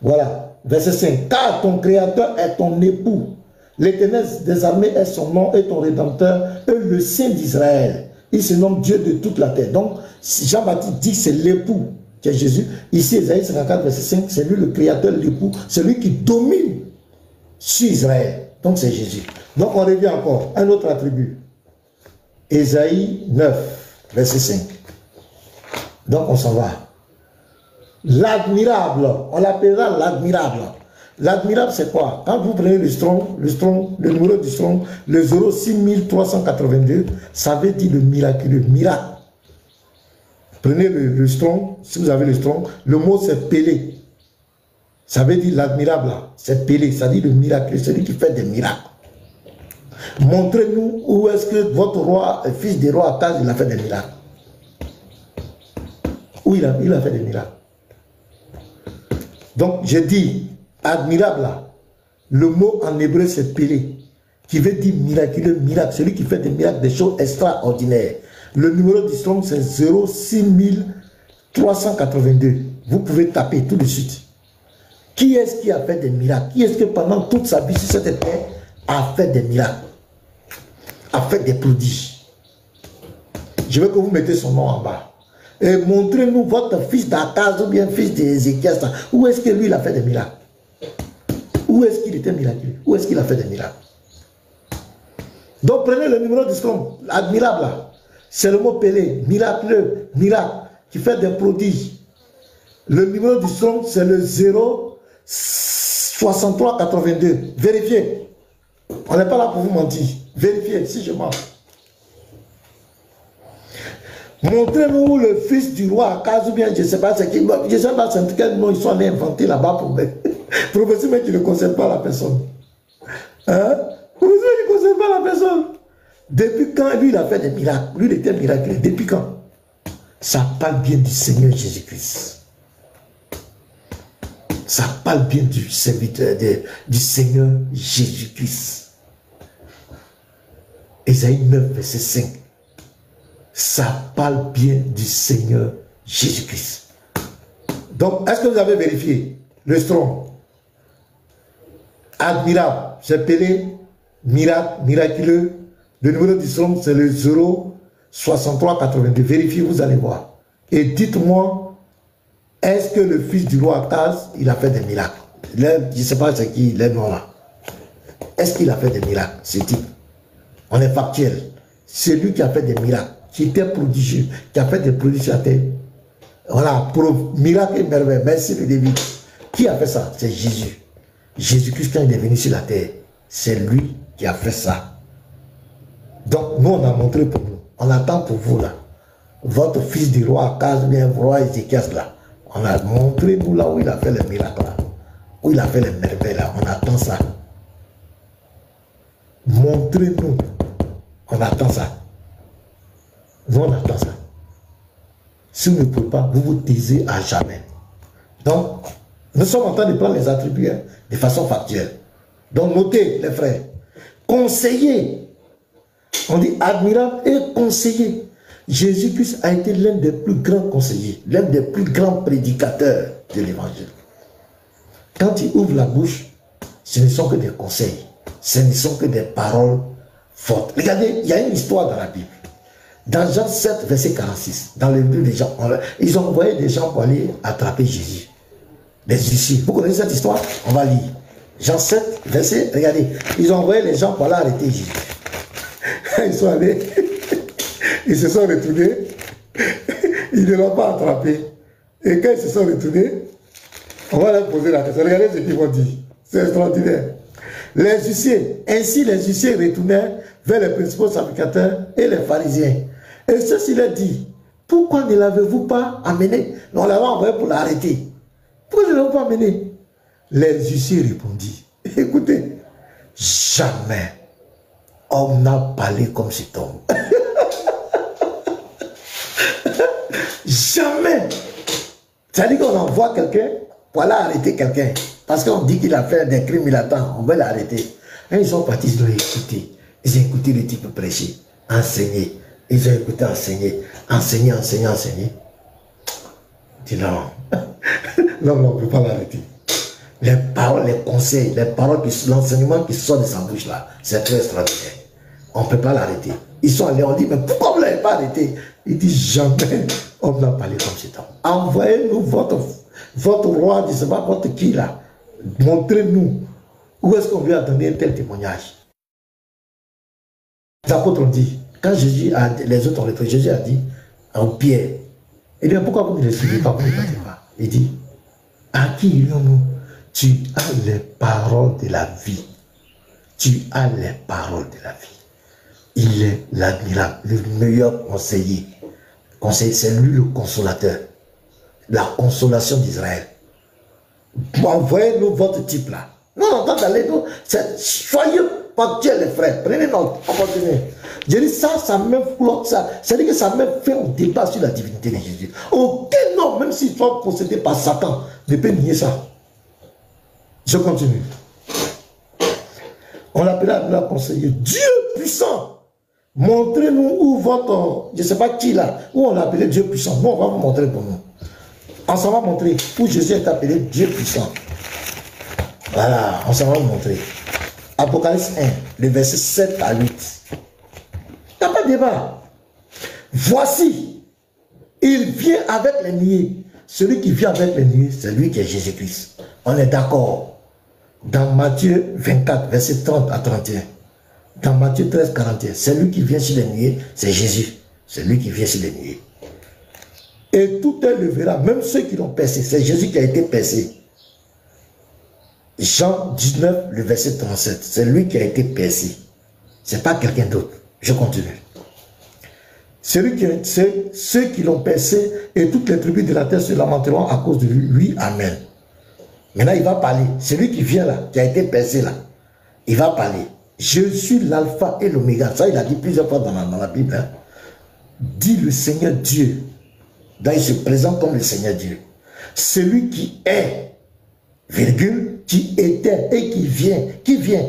[SPEAKER 1] Voilà. Verset 5. Car ton Créateur est ton époux. L'Éternel des armées est son nom et ton Rédempteur est le Saint d'Israël. Il se nomme Dieu de toute la terre. Donc, Jean-Baptiste dit que c'est l'époux qui est Jésus. Ici, Ésaïe 54, verset 5, c'est lui le Créateur, l'époux. C'est lui qui domine sur Israël. Donc, c'est Jésus. Donc, on revient encore. Un autre attribut. Ésaïe 9, verset 5. Donc, on s'en va. L'admirable. On l'appellera l'admirable. L'admirable, c'est quoi? Quand vous prenez le numéro du strong, le 06382, ça veut dire le miraculeux, miracle. Prenez le strong, si vous avez le strong, le mot c'est Pélé. Ça veut dire l'admirable, c'est Pélé, ça dit le miraculeux, celui qui fait des miracles. Montrez-nous où est-ce que votre roi, fils des rois Akaz, il a fait des miracles. Où il a fait des miracles. Donc, je dis, admirable, là, le mot en hébreu c'est Pélé, qui veut dire miraculeux, miracle, celui qui fait des miracles, des choses extraordinaires. Le numéro du strong c'est 06382. Vous pouvez taper tout de suite. Qui est-ce qui a fait des miracles? Qui est-ce que pendant toute sa vie sur cette terre a fait des miracles, a fait des prodiges? Je veux que vous mettez son nom en bas. Et montrez-nous votre fils d'Akaz ou bien fils d'Ézéchias. Où est-ce que lui il a fait des miracles? Où est-ce qu'il était miraculeux? Où est-ce qu'il a fait des miracles? Donc prenez le numéro du strong, admirable. C'est le mot Pélé, miraculeux, miracle, qui fait des prodiges. Le numéro du strong, c'est le 06382. Vérifiez. On n'est pas là pour vous mentir. Vérifiez si je mens. Montrez-nous le fils du roi Akaz ou bien je ne sais pas, je ne sais pas quel nom ils sont allés inventer là-bas pour prophétie, mais qui ne concerne pas la personne. Hein? Prophétie, mais qui ne concerne pas la personne. Depuis quand lui il a fait des miracles? Lui il était miraculeux. Depuis quand? Ça parle bien du Seigneur Jésus-Christ. Ça parle bien du serviteur, du Seigneur Jésus-Christ. Ésaïe 9, verset 5. Ça parle bien du Seigneur Jésus-Christ. Donc, est-ce que vous avez vérifié le strong? Admirable. c'est Pelé, miraculeux. Le numéro du Strong, c'est le 06382. Vérifiez, vous allez voir. Et dites-moi, est-ce que le fils du roi Akaz, il a fait des miracles? Je ne sais pas c'est qui, les noms là. Est-ce qu'il a fait des miracles? C'est dit. On est factuel. C'est lui qui a fait des miracles, qui était prodigieux, qui a fait des prodiges à terre. Voilà, pour miracle et merveille. Merci de David. Qui a fait ça? C'est Jésus. Jésus-Christ, quand il est venu sur la terre, c'est lui qui a fait ça. Donc, nous, on a montré pour nous. On attend pour vous, là. Votre fils du roi Akaz, bien, roi Ézéchias, là. On a montré, nous, là où il a fait les miracles, là. Où il a fait les merveilles, là. On attend ça. Montrez-nous. On attend ça. Nous, on attend ça. Si vous ne pouvez pas, vous vous taisez à jamais. Donc, nous sommes en train de prendre les attributs de façon factuelle. Donc, notez, les frères. Conseiller. On dit admirable et conseiller. Jésus-Christ a été l'un des plus grands conseillers, l'un des plus grands prédicateurs de l'évangile. Quand il ouvre la bouche, ce ne sont que des conseils. Ce ne sont que des paroles fortes. Regardez, il y a une histoire dans la Bible. Dans Jean 7, verset 46, dans le livre des gens, ils ont envoyé des gens pour aller attraper Jésus. Des huissiers. Vous connaissez cette histoire? On va lire. Jean 7, verset, regardez. Ils ont envoyé les gens pour aller arrêter Jésus. Ils sont allés, ils se sont retournés, ils ne l'ont pas attrapé. Et quand ils se sont retournés, on va leur poser la question. Regardez ce qu'ils vont dire. C'est extraordinaire. Les huissiers, ainsi les huissiers retournèrent vers les principaux sacrificateurs et les pharisiens. Et ceux-ci leur dit, pourquoi ne l'avez-vous pas amené? On l'avait envoyé pour l'arrêter. Pourquoi ne l'avez-vous pas amené? Les huissiers répondirent, écoutez, jamais homme n'a parlé comme cet homme. Jamais. C'est-à-dire qu'on envoie quelqu'un pour aller arrêter quelqu'un. Parce qu'on dit qu'il a fait des crimes, il attend, on veut l'arrêter. Et ils sont partis, ils ont écouté. Ils ont écouté le type prêcher, enseigner. Ils ont écouté enseigner, enseigner. Dis non. Non, on ne peut pas l'arrêter. Les paroles, les conseils, les paroles, l'enseignement qui sort de sa bouche là, c'est très extraordinaire. On ne peut pas l'arrêter. Ils sont allés, on dit, mais pourquoi vous ne l'avez pas arrêté? Il dit, jamais on n'a parlé comme cet homme. Envoyez-nous votre roi, je ne sais pas votre qui là. Montrez-nous où est-ce qu'on veut attendre un tel témoignage. Les apôtres ont dit, quand Jésus a, les autres ont retrouvé, Jésus a dit à Pierre, il dit, pourquoi vous ne les suivez pas, vous ne les battez pas? Il dit, à qui irions-nous? Tu as les paroles de la vie. Tu as les paroles de la vie. Il est l'admirable, le meilleur conseiller. C'est lui le consolateur. La consolation d'Israël. Envoyez-nous votre type là. Nous, on entend d'aller, soyez factuels les frères. Prenez note, on continue. Je dis ça me flotte ça. C'est-à-dire que ça me fait un débat sur la divinité de Jésus. Aucun homme, même s'il soit possédé par Satan, ne peut nier ça. Je continue. On l'appela le conseiller. Dieu puissant. Montrez-nous où votre, je ne sais pas qui là, où on l'appelait Dieu puissant. Nous, on va vous montrer pour nous. On s'en va montrer où Jésus est appelé Dieu puissant. Voilà, on s'en va vous montrer. Apocalypse 1, le verset 7 à 8. Il n'y a pas de débat. Voici, il vient avec les nuées. Celui qui vient avec les nuées, c'est lui qui est Jésus-Christ. On est d'accord. Dans Matthieu 24, verset 30 à 31. Dans Matthieu 13, 41, c'est lui qui vient sur les nuées, c'est Jésus. C'est lui qui vient sur les nuées. Et tout est le verra, même ceux qui l'ont percé. C'est Jésus qui a été percé. Jean 19, le verset 37. C'est lui qui a été percé. Ce n'est pas quelqu'un d'autre. Je continue. Ceux qui l'ont percé et toutes les tribus de la terre se lamenteront à cause de lui. Oui, amen. Maintenant, il va parler. Celui qui vient là, qui a été percé là, il va parler. Je suis l'alpha et l'oméga. Ça, il a dit plusieurs fois dans la Bible. Hein. Dit le Seigneur Dieu. Là, il se présente comme le Seigneur Dieu. Celui qui est, virgule, qui était et qui vient.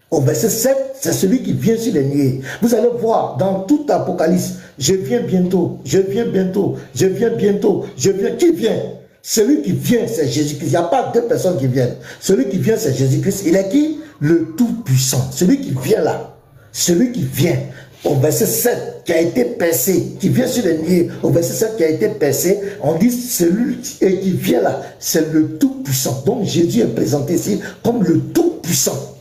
[SPEAKER 1] Au verset 7, c'est celui qui vient sur les nuées. Vous allez voir dans tout Apocalypse, je viens bientôt, je viens bientôt, je viens bientôt, je viens. Qui vient? Celui qui vient, c'est Jésus-Christ. Il n'y a pas deux personnes qui viennent. Celui qui vient, c'est Jésus-Christ. Il est qui? le Tout-Puissant, celui qui vient là, celui qui vient au verset 7, qui a été percé, qui vient sur les nuées, au verset 7 qui a été percé, on dit celui qui vient là, c'est le Tout-Puissant. Donc Jésus est présenté ici comme le Tout-Puissant.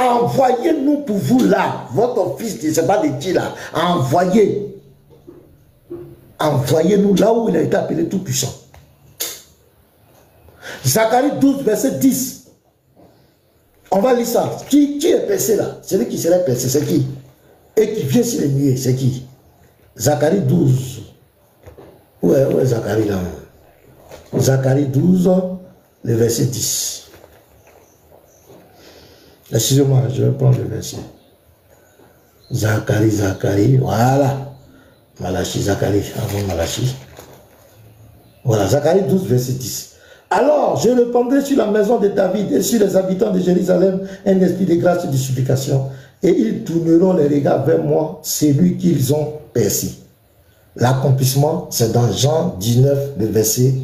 [SPEAKER 1] Envoyez-nous pour vous là, votre fils, je ne sais pas de qui là, envoyez-nous là où il a été appelé Tout-Puissant. Zacharie 12, verset 10. On va lire ça. Qui est percé là? Celui qui serait percé, c'est qui? Et qui vient sur les nuées, c'est qui? Zacharie 12. Où est Zacharie là? Zacharie 12, le verset 10. Excusez-moi, je vais prendre le verset. Zacharie, voilà. Malachi, Zacharie, avant Malachi. Voilà, Zacharie 12, verset 10. Alors, je répandrai sur la maison de David et sur les habitants de Jérusalem un esprit de grâce et de supplication. Et ils tourneront les regards vers moi, celui qu'ils ont percé. L'accomplissement, c'est dans Jean 19, le verset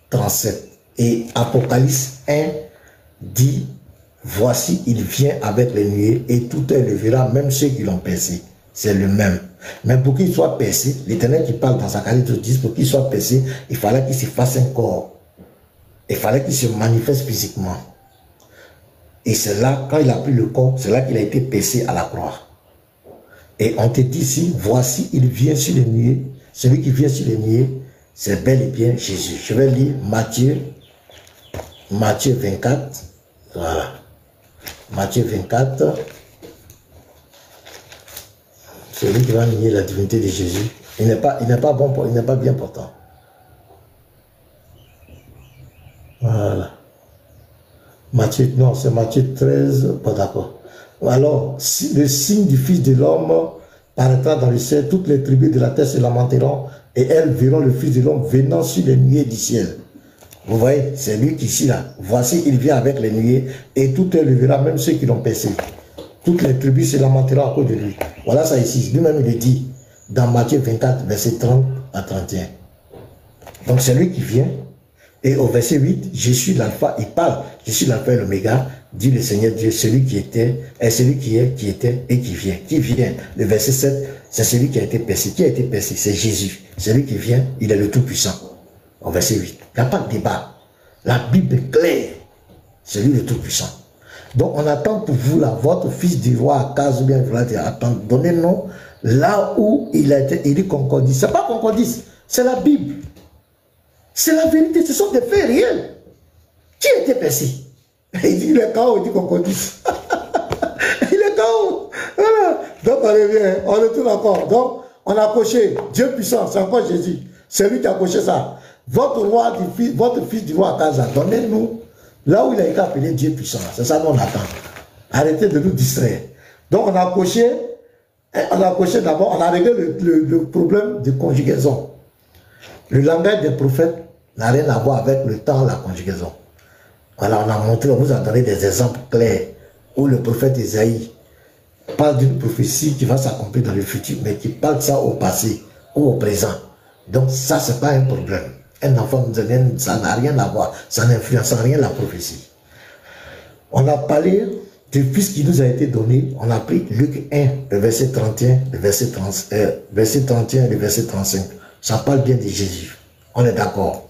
[SPEAKER 1] 37. Et Apocalypse 1 dit, voici, il vient avec les nuées et tout œil le verra, même ceux qui l'ont percé. C'est le même. Mais pour qu'il soit percé, l'Éternel qui parle dans Zacharie 10, pour qu'il soit percé, il fallait qu'il se fasse un corps. Il fallait qu'il se manifeste physiquement. Et c'est là, quand il a pris le corps, c'est là qu'il a été percé à la croix. Et on te dit ici, voici, il vient sur les nuées. Celui qui vient sur les nuées, c'est bel et bien Jésus. Je vais lire Matthieu 24. Voilà. Matthieu 24. Celui qui va nier la divinité de Jésus, il n'est pas bon, il n'est pas bien portant. Voilà. Matthieu, non, c'est Matthieu 13, pas d'accord. Alors, si le signe du Fils de l'homme paraîtra dans le ciel, toutes les tribus de la terre se lamenteront et elles verront le Fils de l'homme venant sur les nuées du ciel. Vous voyez, c'est lui qui ici là. Voici, il vient avec les nuées et tout le verra, même ceux qui l'ont percé. Toutes les tribus se lamenteront à cause de lui. Voilà ça ici. Lui-même, il le dit dans Matthieu 24, verset 30 à 31. Donc, c'est lui qui vient. Et au verset 8, je suis l'alpha, il parle, je suis l'alpha et l'oméga, dit le Seigneur Dieu, celui qui était, et celui qui est, qui était et qui vient. Qui vient? Le verset 7, c'est celui qui a été percé. Qui a été percé? C'est Jésus. Celui qui vient, il est le Tout-Puissant. Au verset 8. Il n'y a pas de débat. La Bible est claire. C'est lui le Tout-Puissant. Donc on attend pour vous là, votre fils du roi Akaz, ou bien vous l'avez attendre, donnez-nous là où il a été élu Concordis. Ce n'est pas Concordis, c'est la Bible. C'est la vérité, ce sont des faits réels. Qui a été percé? Il dit, il est KO, il dit Concordis. Il est KO. Voilà. Donc on revient, on retourne encore. Donc on a coché Dieu puissant, c'est encore Jésus. C'est lui qui a coché ça. Votre roi, votre fils du roi Akaz, donnez-nous là où il a été appelé Dieu puissant. C'est ça qu'on attend. Arrêtez de nous distraire. Donc on a coché d'abord, on a réglé le problème de conjugaison. Le langage des prophètes n'a rien à voir avec le temps, la conjugaison. Voilà, on a montré, on vous a donné des exemples clairs où le prophète Isaïe parle d'une prophétie qui va s'accomplir dans le futur, mais qui parle de ça au passé ou au présent. Donc ça, c'est pas un problème. Un enfant, ça n'a rien à voir, ça n'influence en rien la prophétie. On a parlé du fils qui nous a été donné, on a pris Luc 1, le verset 31, le verset 31 et le verset 35. Ça parle bien de Jésus. On est d'accord.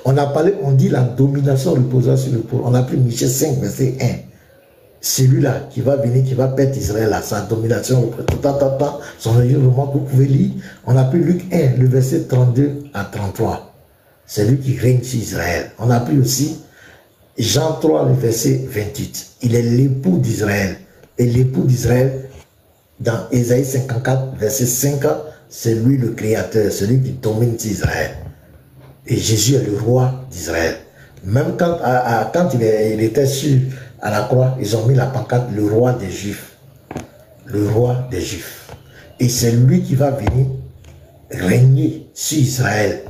[SPEAKER 1] On a parlé, on dit la domination reposant sur le peuple. On a pris Michée 5, verset 1. Celui-là qui va venir, qui va perdre Israël, là, sa domination, son moment, vous pouvez lire. On a pris Luc 1, le verset 32 à 33. C'est lui qui règne sur Israël. On a pris aussi Jean 3, le verset 28. Il est l'époux d'Israël. Et l'époux d'Israël, dans Ésaïe 54, verset 5, c'est lui le créateur, celui qui domine sur Israël. Et Jésus est le roi d'Israël. Même quand il était sur à la croix, ils ont mis la pancarte, le roi des Juifs. Le roi des Juifs. Et c'est lui qui va venir régner sur Israël.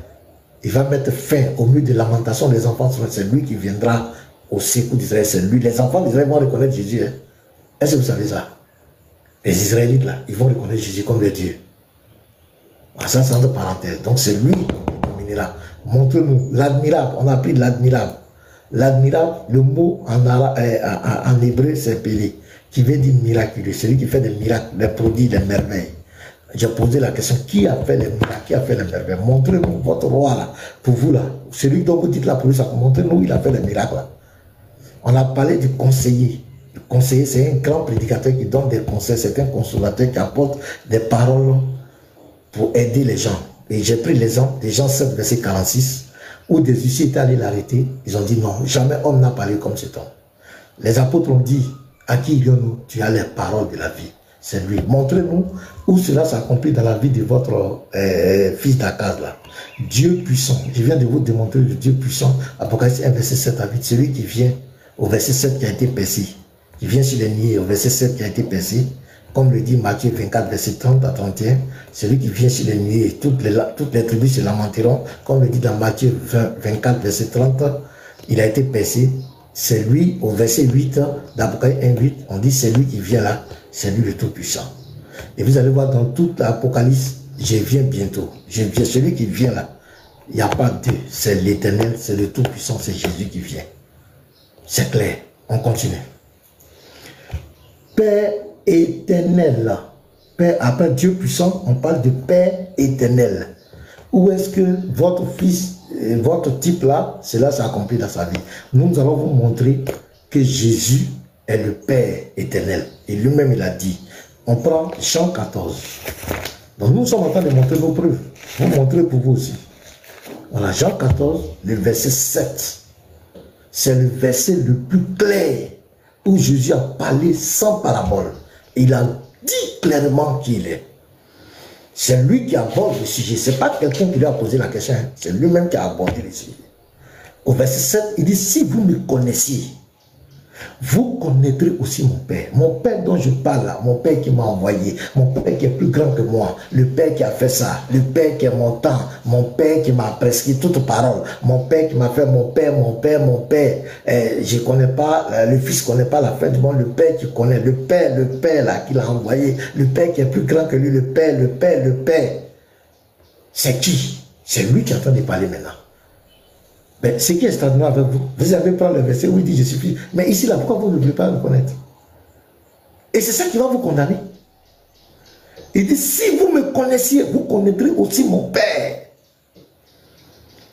[SPEAKER 1] Il va mettre fin au mur de lamentation des enfants. C'est lui qui viendra au secours d'Israël. C'est lui. Les enfants d'Israël vont reconnaître Jésus. Hein? Est-ce que vous savez ça? Les Israélites, là, ils vont reconnaître Jésus comme le Dieu. Ça, c'est entre parenthèses. Donc, c'est lui qui dominera. Montre-nous l'admirable. On a pris l'admirable. L'admirable, le mot en hébreu, c'est Pélé, qui veut dire miraculeux, celui qui fait des miracles, des prodiges, des merveilles. J'ai posé la question, qui a fait les miracles, qui a fait les merveilles? Montrez-nous votre roi là, pour vous là. Celui dont vous dites la police, montrez-nous, il a fait les miracles là. On a parlé du conseiller. Le conseiller, c'est un grand prédicateur qui donne des conseils, c'est un consolateur qui apporte des paroles pour aider les gens. Et j'ai pris l'exemple des Jean 7, verset 46, où des huissiers étaient allés l'arrêter. Ils ont dit non, jamais homme n'a parlé comme cet homme. Les apôtres ont dit, à qui irions-nous? Tu as les paroles de la vie. C'est lui. Montrez-nous où cela s'accomplit dans la vie de votre fils d'Akaz là. Dieu puissant. Je viens de vous démontrer le Dieu puissant. Apocalypse 1, verset 7 à 8. Celui qui vient au verset 7 qui a été percé. Qui vient sur les nids au verset 7 qui a été percé. Comme le dit Matthieu 24, verset 30 à 31. Celui qui vient sur les nids et toutes les tribus se lamenteront. Comme le dit dans Matthieu 24, verset 30. Il a été percé. C'est lui, au verset 8 d'Apocalypse 1, 8, on dit c'est lui qui vient là, c'est lui le Tout-Puissant. Et vous allez voir dans toute l'Apocalypse, je viens bientôt. Je viens, celui qui vient là, il n'y a pas deux, c'est l'Éternel, c'est le Tout-Puissant, c'est Jésus qui vient. C'est clair, on continue. Père éternel, Père, après Dieu puissant, on parle de Père éternel. Où est-ce que votre fils, votre type là, cela s'est accompli dans sa vie? Nous allons vous montrer que Jésus est le Père éternel. Et lui-même, il a dit. On prend Jean 14. Donc nous sommes en train de montrer nos preuves. Vous montrer pour vous aussi. Voilà, Jean 14, le verset 7. C'est le verset le plus clair où Jésus a parlé sans parabole. Il a dit clairement qui il est. C'est lui qui aborde le sujet. Ce n'est pas quelqu'un qui lui a posé la question. C'est lui-même qui a abordé le sujet. Au verset 7, il dit, si vous me connaissiez, vous connaîtrez aussi mon Père. Mon Père dont je parle là, mon Père qui m'a envoyé, mon Père qui est plus grand que moi, le Père qui a fait ça, le Père qui est mon temps, mon Père qui m'a prescrit toute parole, mon Père qui m'a fait mon Père, mon Père, mon Père. Je ne connais pas, le Fils ne connaît pas la fin du monde, le Père qui connaît, le Père là qui l'a envoyé, le Père qui est plus grand que lui, le Père, le Père, le Père. C'est qui? C'est lui qui est en train de parler maintenant. Mais ce qui est extraordinaire avec vous, vous avez pris le verset où il dit je suis fils. Mais ici, là, pourquoi vous ne voulez pas le connaître? Et c'est ça qui va vous condamner. Il dit, si vous me connaissiez, vous connaîtrez aussi mon Père.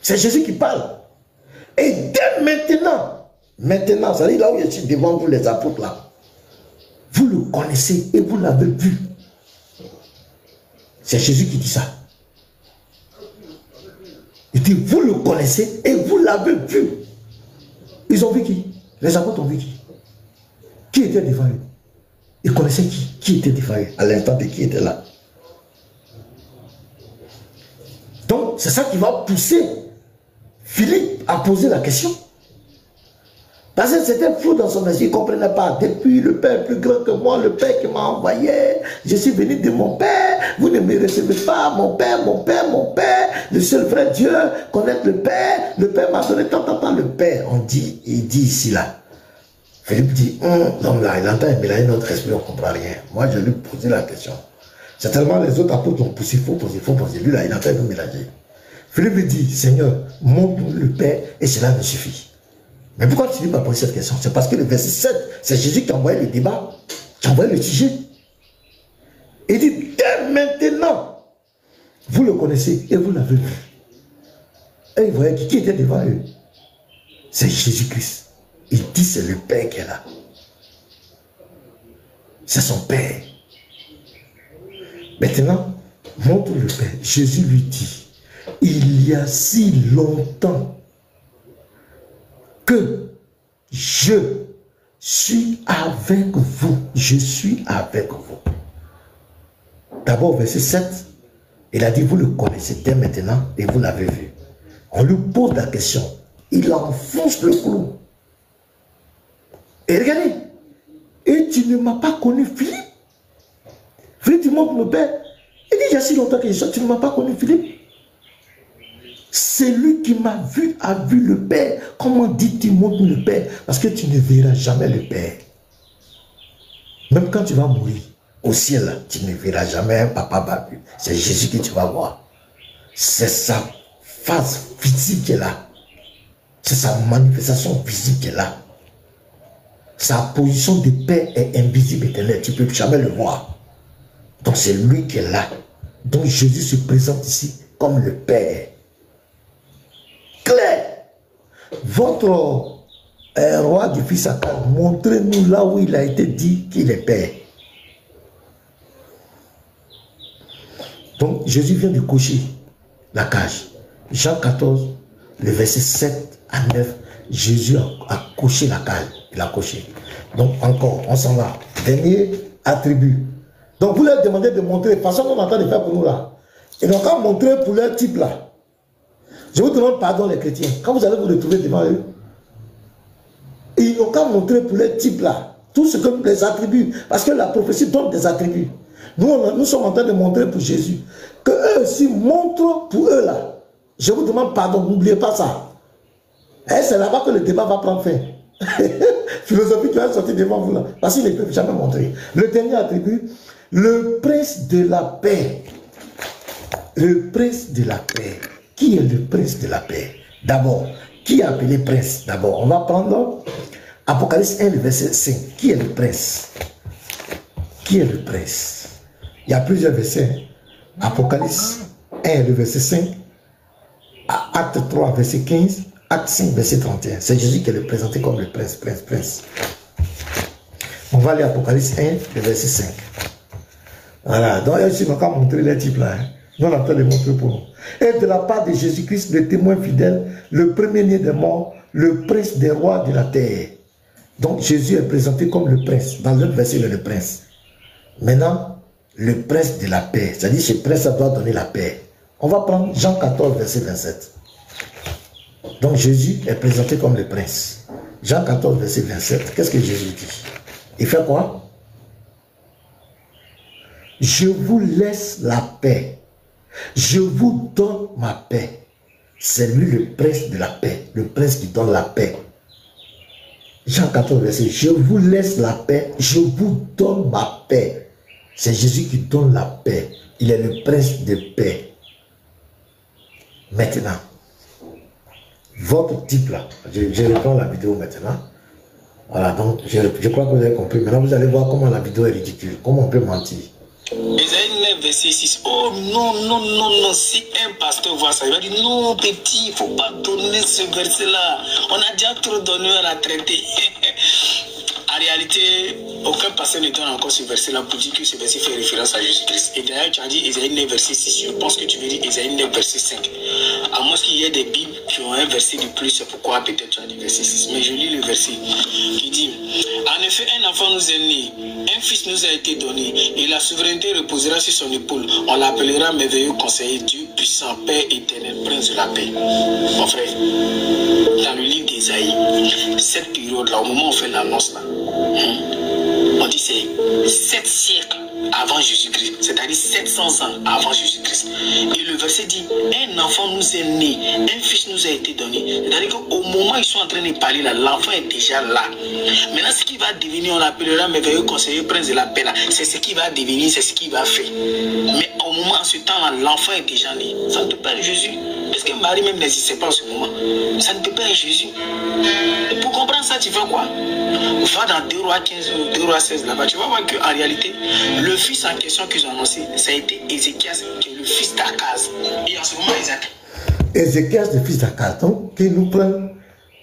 [SPEAKER 1] C'est Jésus qui parle. Et dès maintenant, ça dit là où je suis devant vous, les apôtres là, vous le connaissez et vous l'avez vu. C'est Jésus qui dit ça. Il dit, vous le connaissez et vous l'avez vu. Ils ont vu qui? Les apôtres ont vu qui? Qui était devant eux? Ils connaissaient qui? Qui était devant eux? À l'instant de qui était là. Donc, c'est ça qui va pousser Philippe à poser la question. Parce que c'était flou dans son esprit, il ne comprenait pas. Depuis le Père plus grand que moi, le Père qui m'a envoyé, je suis venu de mon Père, vous ne me recevez pas, mon Père, mon Père, mon Père, le seul vrai Dieu, connaître le Père m'a donné tant, le Père. On dit, il dit ici là. Philippe dit, l'homme là, il entend mélanger notre esprit, on ne comprend rien. Moi, je lui ai posé la question. C'est tellement les autres apôtres ont poussé, il faut poser. Lui là, il entend nous mélanger. Philippe lui dit, Seigneur, montre-nous le Père et cela me suffit. Mais pourquoi tu ne dis pas poser cette question? C'est parce que le verset 7, c'est Jésus qui a envoyé le débat, qui a envoyé le sujet. Il dit, dès maintenant, vous le connaissez et vous l'avez vu. Et vous voyez qui était devant eux? C'est Jésus-Christ. Il dit, c'est le Père qui est là. C'est son Père. Maintenant, montre le Père. Jésus lui dit, il y a si longtemps que je suis avec vous. Je suis avec vous. D'abord, verset 7, il a dit, vous le connaissez dès maintenant et vous l'avez vu. On lui pose la question. Il enfonce le clou. Et regardez, et tu ne m'as pas connu, Philippe. Philippe, tu montres le Père. Il dit, il y a si longtemps que je suis, tu ne m'as pas connu, Philippe. Celui qui m'a vu a vu le Père. Comment dis-tu montre le Père? Parce que tu ne verras jamais le Père. Même quand tu vas mourir au ciel, tu ne verras jamais un papa babu. C'est Jésus que tu vas voir. C'est sa face physique qui est là. C'est sa manifestation visible qui est là. Sa position de Père est invisible éternelle. Tu ne peux jamais le voir. Donc c'est lui qui est là. Donc Jésus se présente ici comme le Père. Clair. Votre roi du fils Akab, montrez-nous là où il a été dit qu'il est Père. Donc Jésus vient de cocher la cage. Jean 14, le verset 7 à 9, Jésus a coché la cage. Il a coché. Donc encore, on s'en va. Dernier attribut. Donc vous leur demandez de montrer, façon qu'on est en train de faire pour nous là. Ils n'ont qu'à montrer pour leur type là. Je vous demande pardon les chrétiens. Quand vous allez vous retrouver devant eux, ils n'ont qu'à montrer pour leur type là. Tout ce que les attributs. Parce que la prophétie donne des attributs. Nous sommes en train de montrer pour Jésus. Que eux aussi montrent pour eux là. Je vous demande pardon, n'oubliez pas ça. Et c'est là-bas que le débat va prendre fin. Philosophie qui va sortir devant vous là. Parce qu'ils ne peuvent jamais montrer. Le dernier attribut, le prince de la paix. Le prince de la paix. Qui est le prince de la paix? D'abord, qui est appelé prince? D'abord, on va prendre Apocalypse 1, le verset 5. Qui est le prince? Qui est le prince? Il y a plusieurs versets. Apocalypse 1, le verset 5. Acte 3, verset 15. Acte 5, verset 31. C'est Jésus qui est présenté comme le prince, prince. On va aller à Apocalypse 1, le verset 5. Voilà. Donc, ici, on va montrer les types là. Nous, on a train de montrer pour nous. Et de la part de Jésus-Christ, le témoin fidèle, le premier-né des morts, le prince des rois de la terre. Donc, Jésus est présenté comme le prince. Dans l'autre verset, il est le prince. Maintenant, le prince de la paix. C'est-à-dire que ce prince doit donner la paix. On va prendre Jean 14, verset 27. Donc, Jésus est présenté comme le prince. Jean 14, verset 27. Qu'est-ce que Jésus dit? Il fait quoi? Je vous laisse la paix. Je vous donne ma paix. C'est lui le prince de la paix. Le prince qui donne la paix. Jean 14, verset. Je vous laisse la paix. Je vous donne ma paix. C'est Jésus qui donne la paix. Il est le prince de paix. Maintenant, votre type là, je reprends la vidéo maintenant. Voilà, donc je crois que vous avez compris. Maintenant, vous allez voir comment la vidéo est ridicule. Comment on peut mentir.
[SPEAKER 3] Isaïe 9, verset 6. Oh non, non, non, non. Si un pasteur voit ça, il va dire non, petit, il ne faut pas donner ce verset-là. On a déjà trop donné, on a traité. En réalité, aucun pasteur ne donne encore ce verset-là pour dire que ce verset fait référence à Jésus-Christ. Et d'ailleurs, tu as dit Isaïe 9, verset 6. Je pense que tu veux dire Isaïe 9, verset 5. À moins qu'il y ait des Bibles qui ont un verset de plus, c'est pourquoi peut-être tu as dit verset 6. Mais je lis le verset qui dit: en effet, un enfant nous est né, un fils nous a été donné, et la souveraineté reposera sur son épaule. On l'appellera merveilleux conseiller, Dieu puissant, Père éternel, prince de la paix. Mon frère, dans le livre d'Isaïe, cette période-là, au moment où on fait l'annonce là, on dit c'est 7 siècles avant Jésus-Christ, c'est-à-dire 700 ans avant Jésus-Christ. Et le verset dit, un enfant nous est né, un fils nous a été donné. C'est-à-dire qu'au moment où ils sont en train de parler là, l'enfant est déjà là. Maintenant, ce qui va devenir, on l'appellera merveilleux conseiller, prince de la paix là, c'est ce qui va devenir, c'est ce qui va faire. Mais au moment, en ce temps-là, l'enfant est déjà né. Ça ne peut pas être Jésus. Parce que Marie même n'existait pas en ce moment. Ça ne peut pas être Jésus. Et pour comprendre ça, tu fais quoi? Va dans 2 Rois 15 ou 2 Rois 16 là-bas. Tu vas voir qu'en réalité, le fils en question qu'ils ont annoncé, ça a été Ézéchias, qui est le fils d'Akaz. Et en ce moment, Isaac.
[SPEAKER 1] Ézéchias, le fils d'Akaz. Donc, qu'ils nous prennent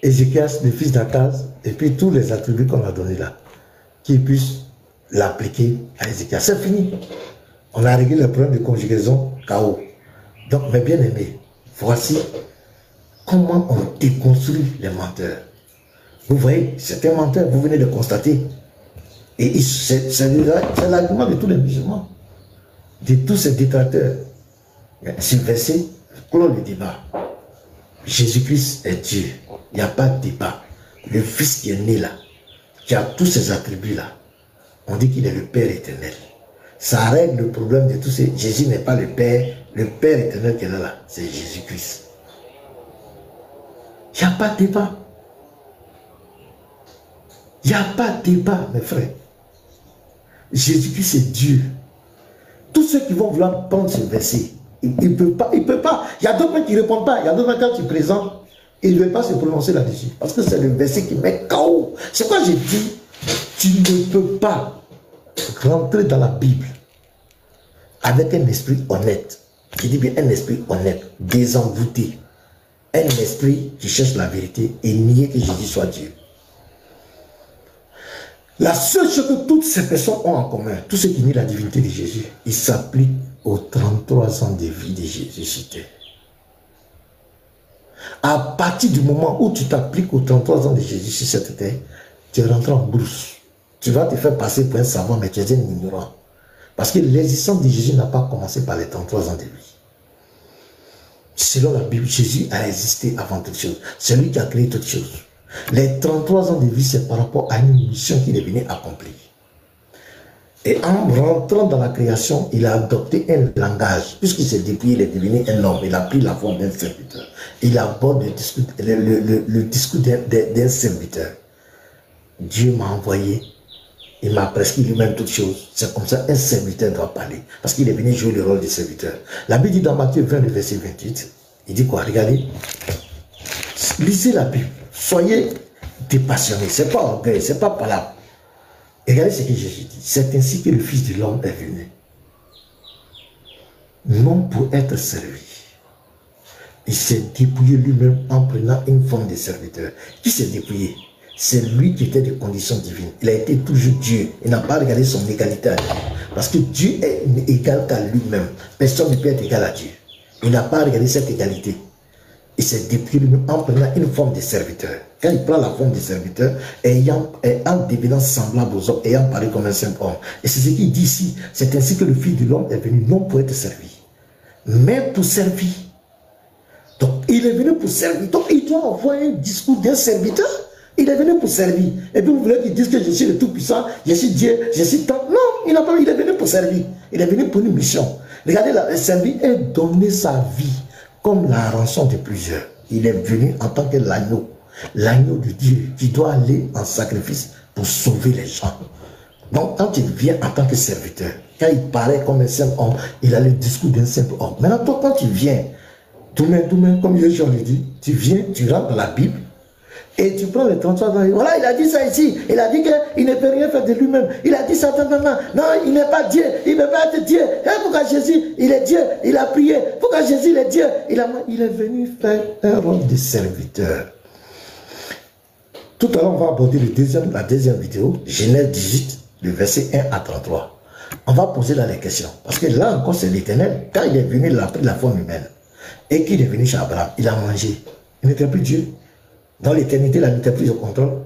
[SPEAKER 1] Ézéchias, le fils d'Akaz, et puis tous les attributs qu'on a donnés là, qu'ils puissent l'appliquer à Ézéchias. C'est fini. On a réglé le problème de conjugaison KO. Donc, mes bien-aimés, voici comment on déconstruit les menteurs. Vous voyez, c'est un menteur, vous venez de constater. Et c'est l'argument de tous les musulmans, de tous ces détracteurs. C'est le verset, clôt le débat. Jésus-Christ est Dieu. Il n'y a pas de débat. Le Fils qui est né là, qui a tous ces attributs-là, on dit qu'il est le Père éternel. Ça règle le problème de tous ces... Jésus n'est pas le Père éternel qui est là, c'est Jésus-Christ. Il n'y a pas de débat. Il n'y a pas de débat, mes frères. Jésus-Christ, c'est Dieu. Tous ceux qui vont vouloir prendre ce verset, ils ne peuvent pas. Il y a d'autres qui ne répondent pas. Il y a d'autres quand tu présentes, Il ne veut pas se prononcer là-dessus. Parce que c'est le verset qui met KO. C'est quoi j'ai dit? Tu ne peux pas rentrer dans la Bible avec un esprit honnête. Je dis bien un esprit honnête, désenvoûté. Un esprit qui cherche la vérité et nier que Jésus soit Dieu. La seule chose que toutes ces personnes ont en commun, tous ceux qui nient la divinité de Jésus, ils s'appliquent aux 33 ans de vie de Jésus sur terre. À partir du moment où tu t'appliques aux 33 ans de Jésus sur cette terre, tu es rentré en brousse. Tu vas te faire passer pour un savant, mais tu es un ignorant. Parce que l'existence de Jésus n'a pas commencé par les 33 ans de vie. Selon la Bible, Jésus a existé avant toute chose. C'est lui qui a créé toutes choses. Les 33 ans de vie, c'est par rapport à une mission qu'il est venu accomplir. Et en rentrant dans la création, il a adopté un langage. Puisqu'il s'est dépouillé, il est devenu un homme. Il a pris la forme d'un serviteur. Il aborde le discours d'un serviteur. Dieu m'a envoyé. Il m'a prescrit lui-même toutes choses. C'est comme ça un serviteur doit parler. Parce qu'il est venu jouer le rôle du serviteur. La Bible dit dans Matthieu 20, le verset 28, il dit quoi? Regardez. Lisez la Bible. Soyez dépassionnés. Ce n'est pas orgueil, ce n'est pas palabre. Regardez ce que Jésus dit. C'est ainsi que le Fils de l'homme est venu. Non pour être servi. Il s'est dépouillé lui-même en prenant une forme de serviteur. Qui s'est dépouillé? C'est lui qui était de conditions divines. Il a été toujours Dieu. Il n'a pas regardé son égalité à Dieu. Parce que Dieu est égal qu'à lui-même. Personne ne peut être égal à Dieu. Il n'a pas regardé cette égalité. Il s'est dépouillé lui-même en prenant une forme de serviteur. Quand il prend la forme de serviteur, en devenant semblable aux hommes, ayant parlé comme un simple homme. Et c'est ce qu'il dit ici. C'est ainsi que le Fils de l'homme est venu, non pour être servi, mais pour servir. Donc, il est venu pour servir. Donc, il doit avoir un discours d'un serviteur. Il est venu pour servir. Et puis, vous voulez qu'il dise que je suis le Tout-Puissant, je suis Dieu, je suis tant. Non, il est venu pour servir. Il est venu pour une mission. Regardez, le servir est donner sa vie comme la rançon de plusieurs. Il est venu en tant que l'agneau de Dieu qui doit aller en sacrifice pour sauver les gens. Donc, quand il vient en tant que serviteur, quand il paraît comme un simple homme, il a le discours d'un simple homme. Maintenant, toi, quand tu viens, tout même, comme Jésus le dit, tu viens, tu rentres dans la Bible, et tu prends les 33 ans, voilà, il a dit ça ici, il a dit qu'il ne peut rien faire de lui-même, il a dit ça, non, il n'est pas Dieu, il ne peut pas être Dieu. Et pourquoi Jésus, il est Dieu, il a prié, pourquoi Jésus, il est Dieu, il est venu faire un rôle de serviteur. Tout à l'heure, on va aborder la deuxième vidéo, Genèse 18, le verset 1 à 33. On va poser là les questions, parce que là encore, c'est l'Éternel. Quand il est venu, il a pris la forme humaine, et qu'il est venu chez Abraham, il a mangé, il n'était plus Dieu. Dans l'éternité, la n'était plus au contrôle.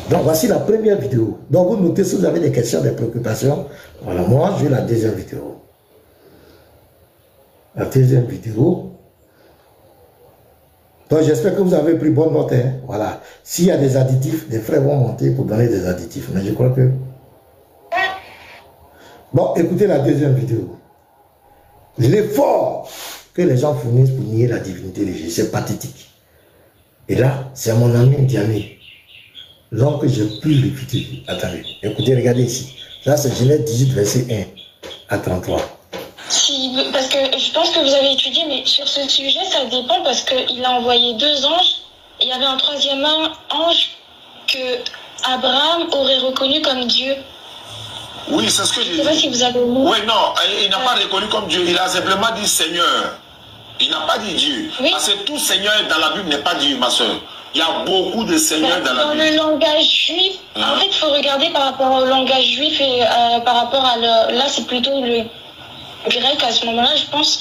[SPEAKER 1] Donc, voici la première vidéo. Donc, vous notez si vous avez des questions, des préoccupations. Voilà, moi, j'ai la deuxième vidéo. La deuxième vidéo. Donc, j'espère que vous avez pris bonne note. Hein. Voilà. S'il y a des additifs, des frères vont monter pour donner des additifs. Mais je crois que... Bon, écoutez la deuxième vidéo. L'effort que les gens fournissent pour nier la divinité de Jésus, c'est pathétique. Et là, c'est mon ami Diamé. L'homme que j'ai pu l'écouter. Attendez, écoutez, regardez ici. Là, c'est Genèse 18, verset 1 à 33.
[SPEAKER 4] Parce que je pense que vous avez étudié, mais sur ce sujet, ça dépend parce qu'il a envoyé 2 anges. Et il y avait un 3e ange que Abraham aurait reconnu comme Dieu.
[SPEAKER 3] Oui, c'est ce que j'ai dit.
[SPEAKER 4] Je ne sais pas si vous avez...
[SPEAKER 3] Oui, non, il n'a pas reconnu comme Dieu. Il a simplement dit Seigneur. Il n'a pas dit Dieu. Oui. Parce que tout Seigneur dans la Bible n'est pas Dieu, ma soeur. Il y a beaucoup de seigneurs dans la Bible.
[SPEAKER 4] Dans le langage juif, en fait, il faut regarder par rapport au langage juif et par rapport à là, c'est plutôt le grec à ce moment-là, je pense,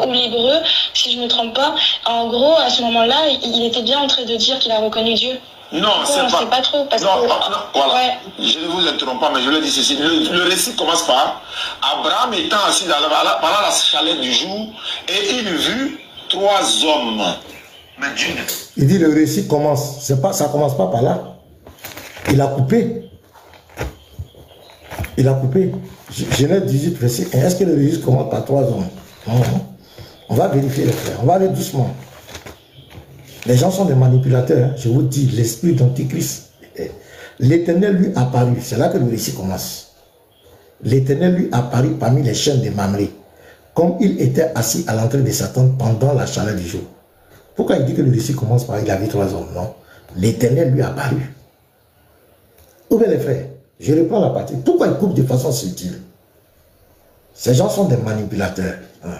[SPEAKER 4] ou l'hébreu, si je ne me trompe pas. En gros, à ce moment-là, il était bien en train de dire qu'il a reconnu Dieu.
[SPEAKER 3] Non, c'est pas...
[SPEAKER 4] sait pas trop. Parce
[SPEAKER 3] non,
[SPEAKER 4] que...
[SPEAKER 3] non, voilà.
[SPEAKER 4] Ouais.
[SPEAKER 3] Je ne vous interromps pas, mais je le dis ceci. Le récit commence par Abraham étant assis pendant la chaleur du jour et il vit 3 hommes. Mais Dieu...
[SPEAKER 1] Il dit le récit commence. Ça ne commence pas par là. Il a coupé. Il a coupé. Genèse 18, verset 1. Est-ce que le récit commence par 3 hommes? Non. On va vérifier les frères. On va aller doucement. Les gens sont des manipulateurs, hein. Je vous dis, l'esprit d'Antichrist. L'Éternel lui apparut, c'est là que le récit commence. L'Éternel lui apparut parmi les chaînes de Mamré, comme il était assis à l'entrée de sa tente pendant la chaleur du jour. Pourquoi il dit que le récit commence par il avait 3 hommes? Non. L'Éternel lui a apparu. Où bien les frères? Je reprends la partie. Pourquoi il coupe de façon subtile? Ces gens sont des manipulateurs. Hein.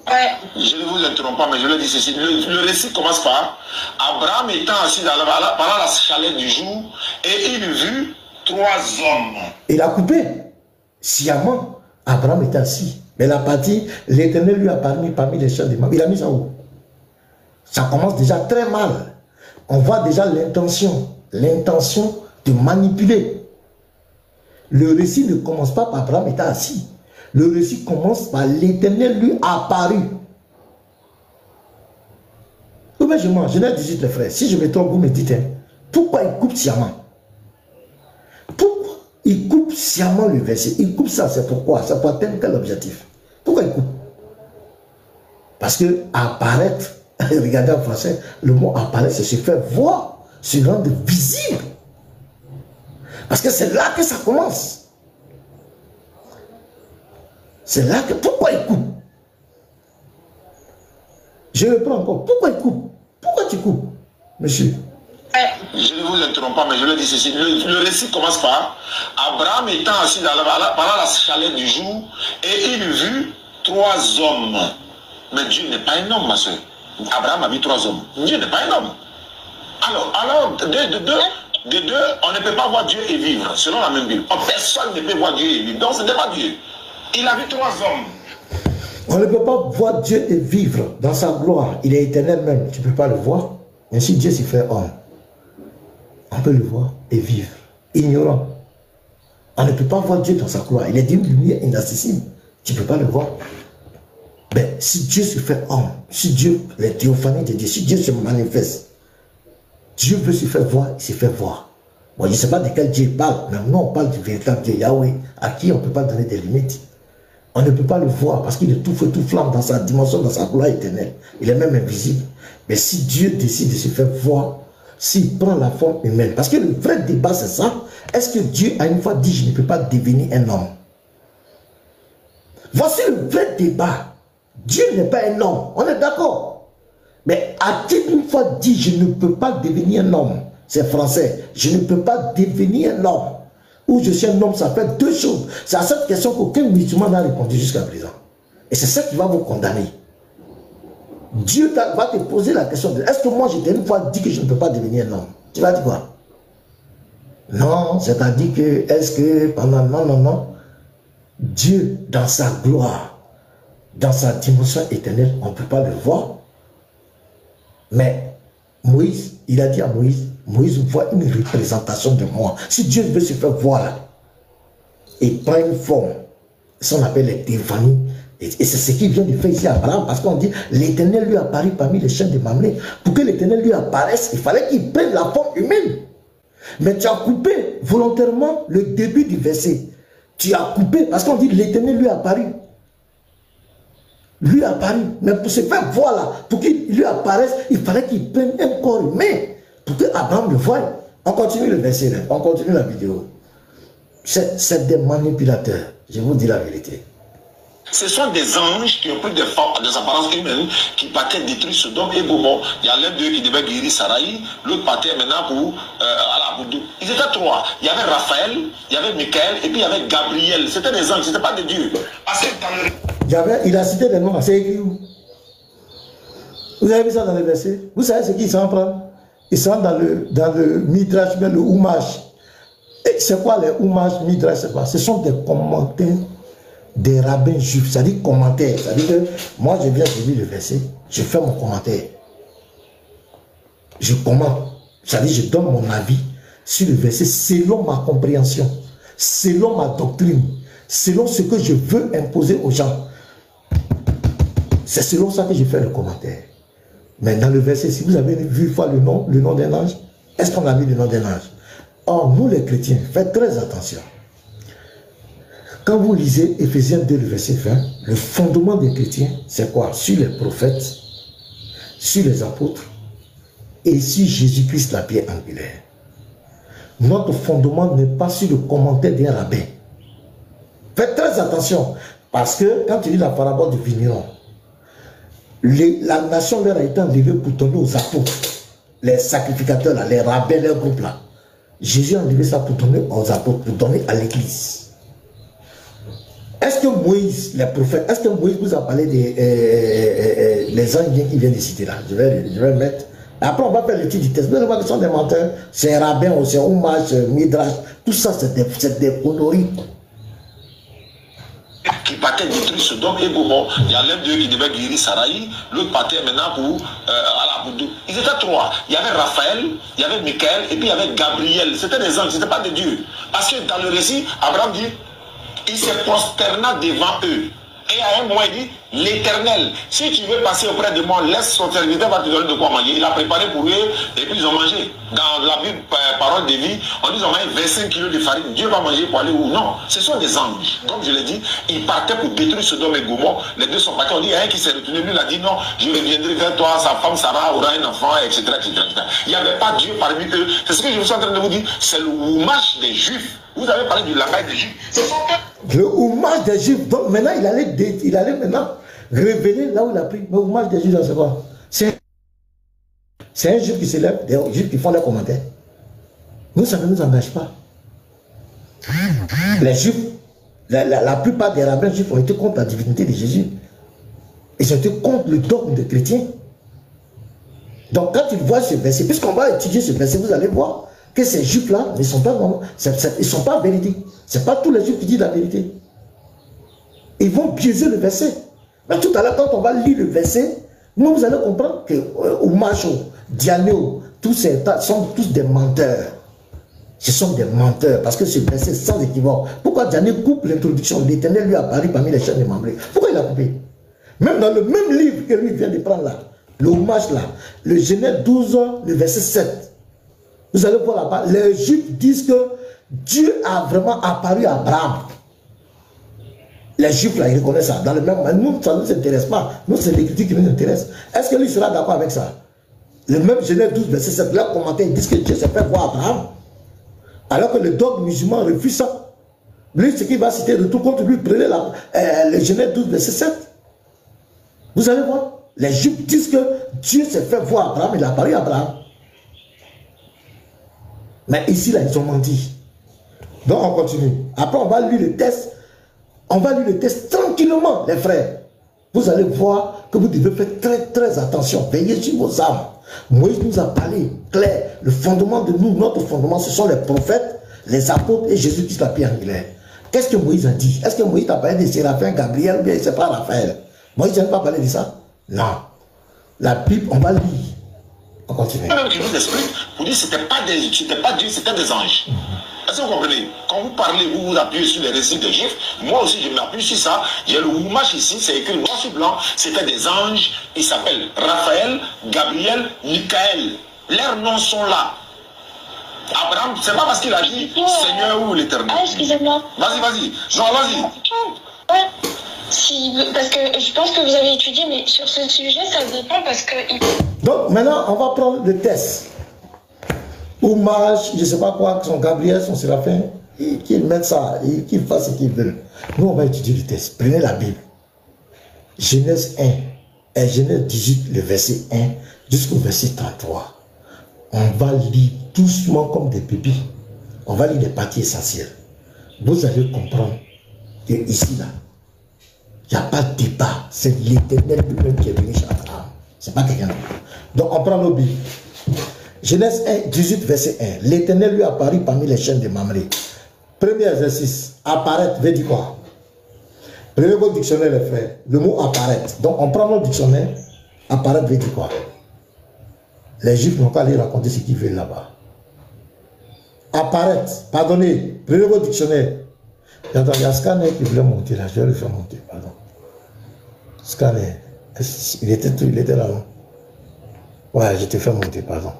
[SPEAKER 3] Ouais. Je ne vous interromps pas, mais je le dis ceci. Le récit commence par Abraham étant assis pendant la chaleur du jour et il vit 3 hommes.
[SPEAKER 1] Il a coupé sciemment. Abraham était assis. Mais la partie, l'Éternel lui a parmi les champs des mamans. Il a mis ça où? Ça commence déjà très mal. On voit déjà l'intention de manipuler. Le récit ne commence pas par Abraham étant assis. Le récit commence par l'Éternel lui apparu. Ou bien je mens, Genèse 18 les frères. Si je me trompe, vous me dites, hein, pourquoi il coupe sciemment? Pourquoi il coupe sciemment le verset? Il coupe ça, c'est pourquoi? Ça peut atteindre quel objectif? Pourquoi il coupe? Parce que apparaître, regardez en français, le mot apparaître, c'est se faire voir, se rendre visible. Parce que c'est là que ça commence. C'est là que... Pourquoi il coupe? Je reprends encore. Pourquoi il coupe? Pourquoi tu coupes, monsieur?
[SPEAKER 3] Je ne vous interromps pas, mais je le dis ceci. Le récit commence par Abraham étant assis pendant la chaleur du jour et il vit 3 hommes. Mais Dieu n'est pas un homme, ma soeur. Abraham a vu 3 hommes. Dieu n'est pas un homme. Alors de deux, on ne peut pas voir Dieu et vivre, selon la même Bible. Personne ne peut voir Dieu et vivre. Donc ce n'est pas Dieu. Il a vu 3 hommes.
[SPEAKER 1] On ne peut pas voir Dieu et vivre dans sa gloire. Il est éternel même. Tu ne peux pas le voir. Ainsi Dieu s'est fait homme. On peut le voir et vivre. Ignorant. On ne peut pas voir Dieu dans sa gloire. Il est d'une lumière inaccessible. Tu ne peux pas le voir. Mais si Dieu se fait homme, si Dieu, les théophanies de Dieu, si Dieu se manifeste, Dieu veut se faire voir, il se fait voir. Bon, je ne sais pas de quel Dieu il parle, mais nous on parle du véritable Dieu, Yahweh, à qui on ne peut pas donner des limites. On ne peut pas le voir parce qu'il est tout feu, tout flamme dans sa dimension, dans sa gloire éternelle. Il est même invisible. Mais si Dieu décide de se faire voir, s'il prend la forme humaine, parce que le vrai débat c'est ça, est-ce que Dieu a une fois dit je ne peux pas devenir un homme? Voici le vrai débat. Dieu n'est pas un homme, on est d'accord. Mais a-t-il une fois dit je ne peux pas devenir un homme? C'est français. Je ne peux pas devenir un homme. Ou je suis un homme, ça fait 2 choses. C'est à cette question qu'aucun musulman n'a répondu jusqu'à présent. Et c'est ça qui va vous condamner. Dieu va te poser la question de est-ce que moi je t'ai une fois dit que je ne peux pas devenir un homme? Tu vas dire quoi? Non, c'est-à-dire que est-ce que pendant... Non. Dieu dans sa gloire, dans sa dimension éternelle, on ne peut pas le voir. Mais Moïse, il a dit à Moïse, Moïse voit une représentation de moi. Si Dieu veut se faire voir là, il prend une forme, ça on appelle les théophanies. Et c'est ce qu'il vient de faire ici à Abraham, parce qu'on dit l'Éternel lui apparaît parmi les chaînes de Mamré. Pour que l'Éternel lui apparaisse, il fallait qu'il prenne la forme humaine. Mais tu as coupé volontairement le début du verset. Tu as coupé parce qu'on dit l'Éternel lui apparu. Lui apparu. Mais pour se faire voir là, pour qu'il lui apparaisse, il fallait qu'il prenne un corps humain. Pour que Abraham le voie. On continue le verset là. On continue la vidéo. C'est des manipulateurs. Je vous dis la vérité.
[SPEAKER 3] Ce sont des anges qui ont pris des apparences humaines qui partaient détruire Sodome et Gomorrhe. Il y a l'un d'eux qui devait guérir Saraï, l'autre partait maintenant pour Boudou. Ils étaient 3. Il y avait Raphaël, il y avait Michael et puis il y avait Gabriel. C'était des anges, ce n'était pas des dieux.
[SPEAKER 1] Il a cité des noms, c'est écrit où? Vous avez vu ça dans les versets? Vous savez ce qu'ils s'en prennent? Ils sont dans le Midrash, le Oumash. Et c'est quoi les Oumash, Midrash, c'est quoi? Ce sont des commentaires des rabbins juifs, c'est-à-dire commentaires. C'est-à-dire que moi, je viens de lire le verset, je fais mon commentaire. Je commente. C'est-à-dire je donne mon avis sur le verset selon ma compréhension, selon ma doctrine, selon ce que je veux imposer aux gens. C'est selon ça que je fais le commentaire. Mais dans le verset, si vous avez vu une fois le nom d'un ange, est-ce qu'on a vu le nom d'un ange? Or, nous les chrétiens, faites très attention. Quand vous lisez Éphésiens 2, le verset 20, le fondement des chrétiens, c'est quoi? Sur les prophètes, sur les apôtres et sur Jésus-Christ, la pierre angulaire. Notre fondement n'est pas sur le commentaire d'un rabbin. Faites très attention, parce que quand tu lis la parabole du vigneron, La nation leur a été enlevée pour donner aux apôtres, les sacrificateurs, là, les rabbins, leur groupe là. Jésus a enlevé ça pour donner aux apôtres, pour donner à l'église. Est-ce que Moïse, les prophètes, est-ce que Moïse vous a parlé des les anges qui viennent de citer là? Je vais mettre. Après, on va faire l'étude du test. Vous allez voir que ce sont des menteurs, c'est rabbin, c'est hommage, c'est midrash, tout ça, c'est des conneries.
[SPEAKER 3] Qui partait détruire Sodome et Gomorrhe. Il y a l'un d'eux qui devait guérir Saraï, l'autre partait maintenant pour deux. Ils étaient trois. Il y avait Raphaël, il y avait Michael et puis il y avait Gabriel. C'était des anges, ce n'était pas des dieux. Parce que dans le récit, Abraham dit, il se prosterna devant eux. Et à un moment, il dit, l'Éternel, si tu veux passer auprès de moi, laisse son serviteur, va te donner de quoi manger. Il a préparé pour eux, et puis ils ont mangé. Dans la Bible, parole de vie, on dit, ils ont mangé 25 kilos de farine. Dieu va manger pour aller où? Non, ce sont des anges. Comme je l'ai dit, ils partaient pour détruire Sodome et Gomorrhe. Les deux sont partis. On dit, il y a un qui s'est retourné, lui, il a dit, non, je reviendrai vers toi, sa femme Sarah aura un enfant, etc. Il n'y avait pas Dieu parmi eux. C'est ce que je suis en train de vous dire. C'est le hommage des Juifs. Vous avez parlé du langage des Juifs.
[SPEAKER 1] Le hommage des Juifs. Donc maintenant, il allait maintenant révéler là où il a pris. Le hommage des Juifs, c'est quoi? C'est un Juif qui s'élève, des Juifs qui font leurs commentaires. Nous, ça ne nous engage pas. Les Juifs, la plupart des rabbins juifs ont été contre la divinité de Jésus. Ils ont été contre le dogme des chrétiens. Donc quand tu vois ce verset, puisqu'on va étudier ce verset, vous allez voir que ces juifs-là ne sont pas vraiment, ils ne sont pas véridiques. Ce n'est pas tous les juifs qui disent la vérité. Ils vont biaiser le verset. Mais tout à l'heure, quand on va lire le verset, vous allez comprendre que Oumacho, Diano, tous ces tas sont tous des menteurs. Ce sont des menteurs, parce que ce verset sans équivoque. Pourquoi Diano coupe l'introduction? L'Éternel lui a apparu parmi les chaînes de Mamré. Pourquoi il a coupé? Même dans le même livre que lui vient de prendre là, le hommage là, le Genèse 12, le verset 7. Vous allez voir là-bas, les Juifs disent que Dieu a vraiment apparu à Abraham. Les Juifs là, ils reconnaissent ça. Dans le même moment, nous, ça ne nous intéresse pas. Nous, c'est l'écriture qui nous intéresse. Est-ce que lui sera d'accord avec ça? Le même Genèse 12, verset 7, là, commentaire, ils disent que Dieu s'est fait voir Abraham. Alors que le dogme musulman refuse ça. Lui, ce qu'il va citer de tout contre lui, prenez le Genèse 12, verset 7. Vous allez voir. Les Juifs disent que Dieu s'est fait voir Abraham, il a apparu à Abraham. Mais ici, là, ils ont menti. Donc, on continue. Après, on va lire le test. On va lire le test tranquillement, les frères. Vous allez voir que vous devez faire très, très attention. Veillez sur vos âmes. Moïse nous a parlé clair. Le fondement de nous, notre fondement, ce sont les prophètes, les apôtres et Jésus-Christ, la pierre angulaire. Qu'est-ce que Moïse a dit? Est-ce que Moïse a parlé de Séraphin, Gabriel, ou bien c'est pas Raphaël? Moïse n'a pas parlé de ça? Non. La Bible, on va lire. On continue.
[SPEAKER 3] Même qui nous explique, vous dites que ce n'était pas Dieu, c'était des anges. Est-ce que vous comprenez? Quand vous parlez, vous vous appuyez sur les récits des Juifs. Moi aussi, je m'appuie sur ça. J'ai le hommage ici, c'est écrit noir sur blanc. C'était des anges. Ils s'appellent Raphaël, Gabriel, Michael. Leurs noms sont là. Abraham, c'est pas parce qu'il a dit Seigneur ou l'Éternel.
[SPEAKER 4] Ah, excusez-moi.
[SPEAKER 3] Vas-y. Non, vas-y.
[SPEAKER 4] Ouais. Si, parce que je pense que vous avez étudié, mais sur ce sujet, ça dépend parce que...
[SPEAKER 1] Donc, maintenant, on va prendre le test. Hommage, je ne sais pas quoi, son Gabriel, son Séraphin, qu'ils mettent ça, qu'ils fassent ce qu'ils veulent. Nous, on va étudier le test. Prenez la Bible. Genèse 1, et Genèse 18, le verset 1, jusqu'au verset 33. On va lire doucement comme des bébés. On va lire les parties essentielles. Vous allez comprendre que ici, là, il n'y a pas de débat. C'est l'Éternel lui-même qui est venu chez Abraham. Ce n'est pas quelqu'un d'autre. Donc, on prend nos Bibles. Genèse 1, 18, verset 1. L'Éternel lui apparut parmi les chaînes de Mamré. Premier exercice. Apparaître veut dire quoi? Prenez votre dictionnaire, les frères. Le mot apparaître. Donc, on prend notre dictionnaire. Apparaître veut dire quoi? Les Juifs n'ont pas aller raconter ce qu'ils veulent là-bas. Apparaître. Pardonnez. Prenez votre dictionnaire. Attends, il y a Scanner qui voulait monter là. Je vais le faire monter. Pardon. Scanner. Il était là, non? Ouais, je te fais monter, pardon.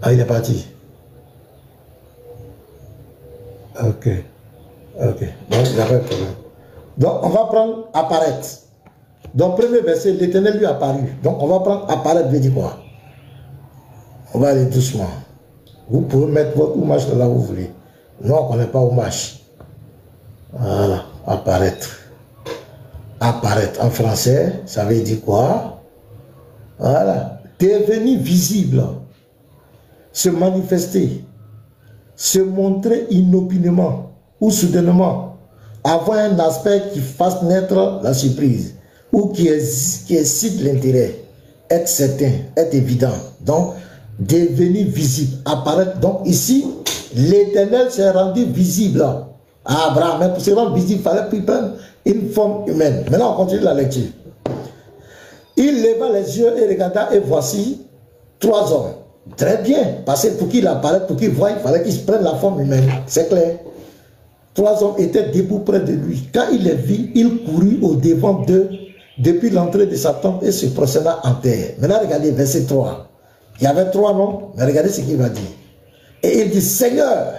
[SPEAKER 1] Ah, il est parti. Ok. Donc, il n'y a pas de problème. Donc, on va prendre apparaître. Donc, premier verset, l'Éternel lui a apparu. Donc, on va prendre apparaître, veut dire quoi? On va aller doucement. Vous pouvez mettre votre hommage là où vous voulez. Nous, on ne connaît pas hommage. Voilà, apparaître. Apparaître en français, ça veut dire quoi? Voilà. Devenir visible. Se manifester. Se montrer inopinément ou soudainement. Avoir un aspect qui fasse naître la surprise ou qui excite l'intérêt. Être certain, être évident. Donc, devenir visible, apparaître. Donc ici, l'Éternel s'est rendu visible à Abraham. Mais pour se rendre visible, il fallait qu'il prenne une forme humaine. Maintenant, on continue la lecture. Il leva les yeux et regarda, et voici 3 hommes. Très bien, parce que pour qu'il apparaisse, pour qu'il voie, il fallait qu'il prenne la forme humaine. C'est clair. 3 hommes étaient debout près de lui. Quand il les vit, il courut au devant d'eux depuis l'entrée de sa tente et se prosterna en terre. Maintenant, regardez verset 3. Il y avait 3 noms, mais regardez ce qu'il va dire. Et il dit, Seigneur.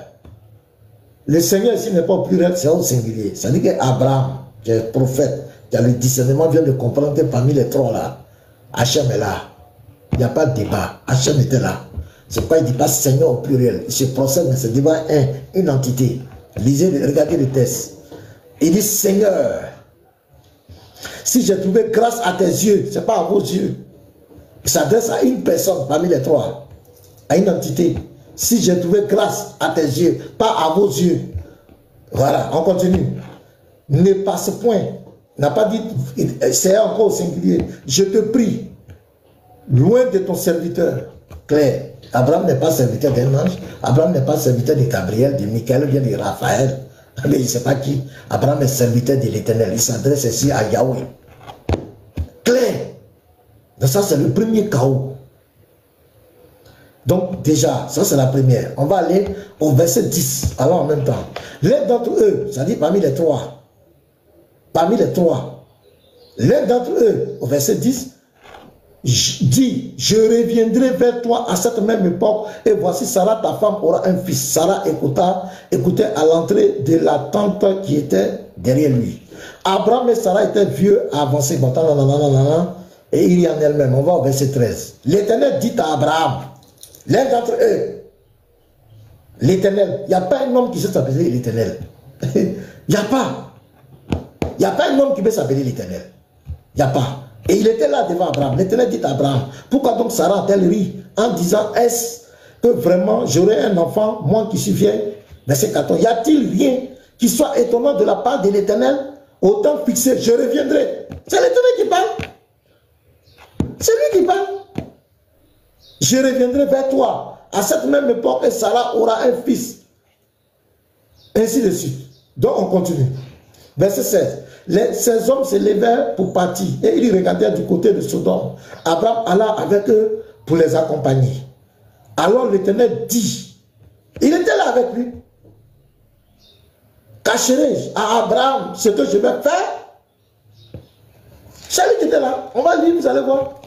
[SPEAKER 1] Le Seigneur ici n'est pas au pluriel, c'est au singulier. Ça dit qu'Abraham, qui est prophète, qui a le discernement, vient de comprendre que parmi les 3 là, Hachem est là. Il n'y a pas de débat. Hachem était là. C'est pourquoi il ne dit pas Seigneur au pluriel. Il se procède, mais c'est devant une entité. Lisez, regardez le texte. Il dit, Seigneur, si j'ai trouvé grâce à tes yeux, ce n'est pas à vos yeux. Il s'adresse à une personne parmi les 3, à une entité. Si j'ai trouvé grâce à tes yeux, pas à vos yeux. Voilà, on continue. Ne passe point. N'a pas dit, c'est encore au singulier. Je te prie, loin de ton serviteur. Claire. Abraham n'est pas serviteur d'un ange. Abraham n'est pas serviteur de Gabriel, de Michael, bien de Raphaël. Mais je ne sais pas qui. Abraham est serviteur de l'Éternel. Il s'adresse ici à Yahweh. Clair. Donc ça, c'est le premier chaos. Donc déjà, ça c'est la première. On va aller au verset 10. Allons en même temps. L'un d'entre eux, ça dit parmi les 3. Parmi les 3. L'un d'entre eux, au verset 10, dit, je reviendrai vers toi à cette même époque, et voici Sarah, ta femme, aura un fils. Sarah écoutait à l'entrée de la tente qui était derrière lui. Abraham et Sarah étaient vieux, avancés, et il y en elle-même. On va au verset 13. L'Éternel dit à Abraham, l'un d'entre eux, l'Éternel, il n'y a pas un homme qui sait s'appeler l'Éternel. Il n'y a pas. Il n'y a pas un homme qui peut s'appeler l'Éternel. Il n'y a pas. Et il était là devant Abraham. L'Éternel dit à Abraham, pourquoi donc Sarah a-t-elle ri en disant, est-ce que vraiment j'aurai un enfant, moi qui suis vieille? Verset 14. Y a-t-il rien qui soit étonnant de la part de l'Éternel? Autant fixé, je reviendrai. C'est l'Éternel qui parle. C'est lui qui parle. Je reviendrai vers toi à cette même époque et Sarah aura un fils. Ainsi de suite. Donc on continue. Verset 16. Ces hommes se levèrent pour partir et ils regardèrent du côté de Sodome. Abraham alla avec eux pour les accompagner. Alors l'Éternel dit, il était là avec lui. Cacherai-je à Abraham ce que je vais faire? C'est lui qui était là. On va lire, vous allez voir.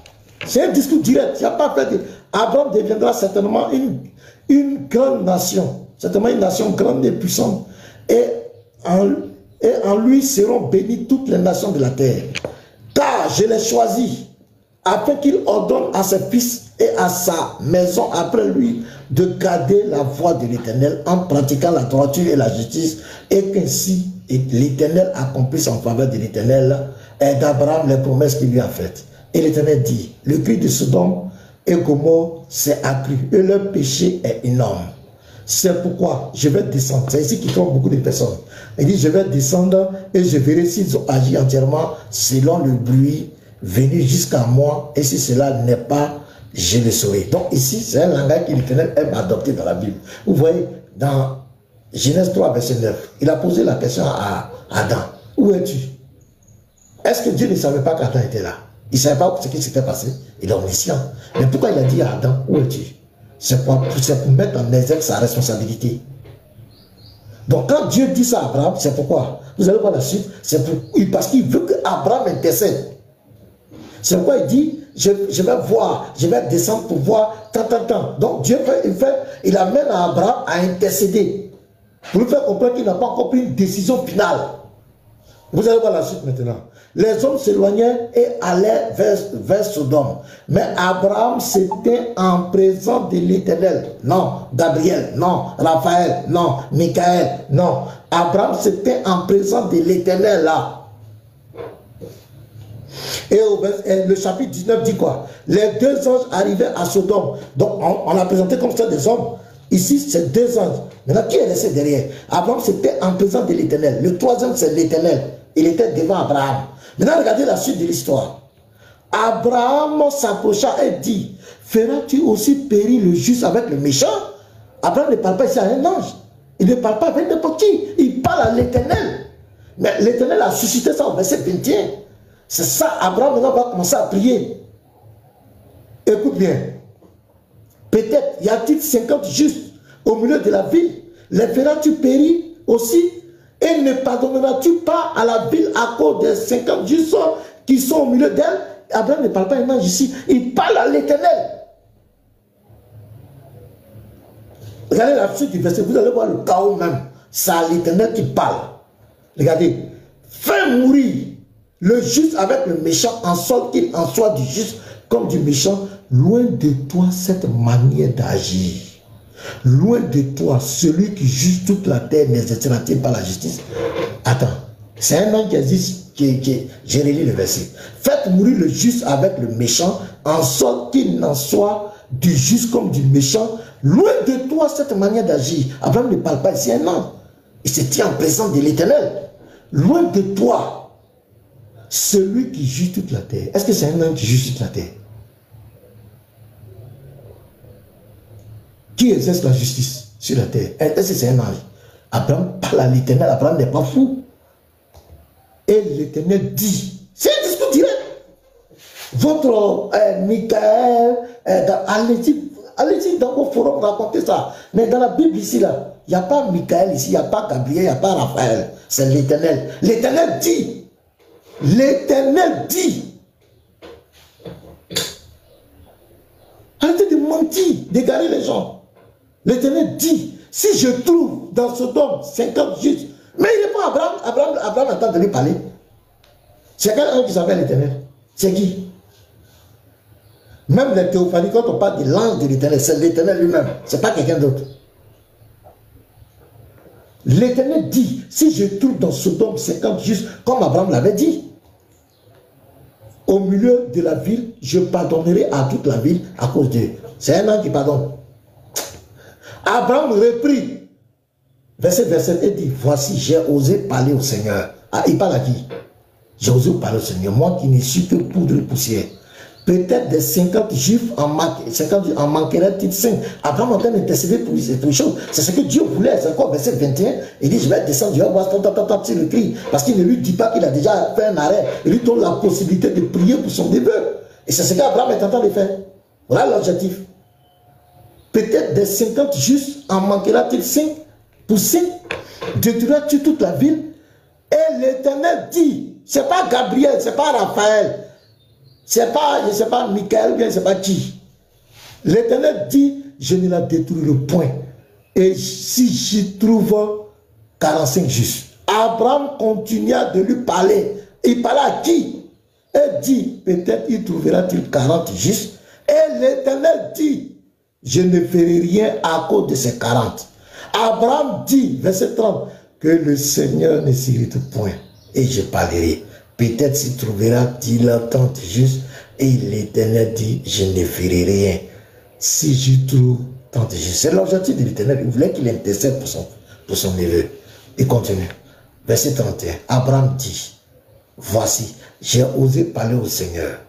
[SPEAKER 1] C'est un discours direct. Il n'y a pas fait de... Abraham deviendra certainement une grande nation. Certainement une nation grande et puissante. Et en lui seront bénies toutes les nations de la terre. Car je l'ai choisi, afin qu'il ordonne à ses fils et à sa maison après lui de garder la voie de l'Éternel en pratiquant la droiture et la justice, et qu'ainsi l'Éternel accomplisse en faveur de l'Éternel et d'Abraham les promesses qu'il lui a faites. Et l'Éternel dit, le cri de Sodome et Gomorrhe s'est accru et leur péché est énorme. C'est pourquoi je vais descendre. C'est ici qu'il trompe beaucoup de personnes. Il dit, je vais descendre et je verrai s'ils ont agi entièrement selon le bruit venu jusqu'à moi. Et si cela n'est pas, je le saurai. Donc ici, c'est un langage que l'Éternel aime adopter dans la Bible. Vous voyez, dans Genèse 3, verset 9, il a posé la question à Adam. Où es-tu? Est-ce que Dieu ne savait pas qu'Adam était là? Il ne savait pas ce qui s'était passé. Il est omniscient. Mais pourquoi il a dit à Adam, où es-tu? C'est pour mettre en exergue sa responsabilité. Donc quand Dieu dit ça à Abraham, c'est pourquoi? Vous allez voir la suite. C'est parce qu'il veut qu'Abraham intercède. C'est pourquoi il dit, je vais voir, je vais descendre pour voir, tant. Donc Dieu il amène à Abraham à intercéder. Pour lui faire comprendre qu'il n'a pas encore pris une décision finale. Vous allez voir la suite maintenant. Les hommes s'éloignaient et allaient vers Sodome. Mais Abraham s'était en présence de l'Éternel. Non, Gabriel, non, Raphaël, non, Michael, non. Abraham s'était en présence de l'Éternel là. Et le chapitre 19 dit quoi? Les deux anges arrivaient à Sodome. Donc on a présenté comme ça des hommes. Ici, c'est deux anges. Maintenant, qui est resté derrière? Abraham, c'était en présence de l'Éternel. Le troisième, c'est l'Éternel. Il était devant Abraham. Maintenant, regardez la suite de l'histoire. Abraham s'approcha et dit, feras-tu aussi périr le juste avec le méchant? Abraham ne parle pas ici à un ange. Il ne parle pas avec n'importe qui. Il parle à l'Éternel. Mais l'Éternel a suscité ça au verset 21. C'est ça, Abraham maintenant va commencer à prier. Écoute bien. Peut-être y a-t-il 50 justes au milieu de la ville. Les feras-tu périr aussi? Et ne pardonneras-tu pas à la ville à cause des 50 justes qui sont au milieu d'elle? Abraham ne parle pas un ange ici. Il parle à l'Éternel. Regardez la suite du verset. Vous allez voir le chaos même. C'est à l'Éternel qui parle. Regardez. Fais mourir le juste avec le méchant, en sorte qu'il en soit du juste comme du méchant. Loin de toi cette manière d'agir. Loin de toi celui qui juge toute la terre n'exercera-t-il pas la justice? Attends, c'est un homme qui existe, j'ai relis le verset. Faites mourir le juste avec le méchant, en sorte qu'il n'en soit du juste comme du méchant. Loin de toi cette manière d'agir. Abraham ne parle pas ici un homme. Il se tient en présence de l'Éternel. Loin de toi celui qui juge toute la terre. Est-ce que c'est un homme qui juge toute la terre? Qui exerce la justice sur la terre? Est-ce que c'est un ange? Abraham parle à l'Éternel. Abraham n'est pas fou. Et l'Éternel dit, c'est un discours direct. Votre Michael, allez-y dans vos forums raconter ça. Mais dans la Bible ici, là, il n'y a pas Michael ici, il n'y a pas Gabriel, il n'y a pas Raphaël. C'est l'Éternel. L'Éternel dit. L'Éternel dit. Arrêtez de mentir, d'égarer les gens. L'Éternel dit, si je trouve dans Sodome 50 justes, mais il n'est pas Abraham. Abraham attend de lui parler. C'est quelqu'un qui s'appelle l'Éternel. C'est qui? Même les théophanies, quand on parle de l'ange de l'Éternel, c'est l'Éternel lui-même. Ce n'est pas quelqu'un d'autre. L'Éternel dit, si je trouve dans Sodome 50 justes, comme Abraham l'avait dit, au milieu de la ville, je pardonnerai à toute la ville à cause d'eux. C'est un ange qui pardonne. Abraham reprit, verset 27, et dit, voici, j'ai osé parler au Seigneur. Ah, il parle à qui? J'ai osé parler au Seigneur, moi qui ne suis que poudre et poussière. Peut-être des 50 juifs en manqueraient-ils 5. Abraham est en train d'intercéder pour les choses. C'est ce que Dieu voulait. C'est quoi, verset 21? Il dit, je vais descendre, je vais voir sur le cri. Parce qu'il ne lui dit pas qu'il a déjà fait un arrêt. Il lui donne la possibilité de prier pour son neveu. Et c'est ce qu'Abraham est en train de faire. Voilà l'objectif. Peut-être des 50 justes en manquera-t-il 5 pour 5? Détruiras-tu toute la ville? Et l'Éternel dit, c'est pas Gabriel, c'est pas Raphaël, c'est pas, je ne sais pas, Michael, bien, je ne sais pas qui. L'Éternel dit, je ne la détruirai point. Et si j'y trouve 45 justes. Abraham continua de lui parler. Il parlait à qui? Et dit, peut-être il trouvera-t-il 40 justes. Et l'Éternel dit, je ne ferai rien à cause de ces 40. Abraham dit, verset 30, que le Seigneur ne s'irrite point. Et je parlerai. Peut-être s'il trouvera-t-il 30 justes. Et l'Éternel dit, je ne ferai rien. Si j'y trouve 30 justes. C'est l'objectif de l'Éternel. Il voulait qu'il intercède pour son neveu. Il continue. Verset 31. Abraham dit, voici, j'ai osé parler au Seigneur.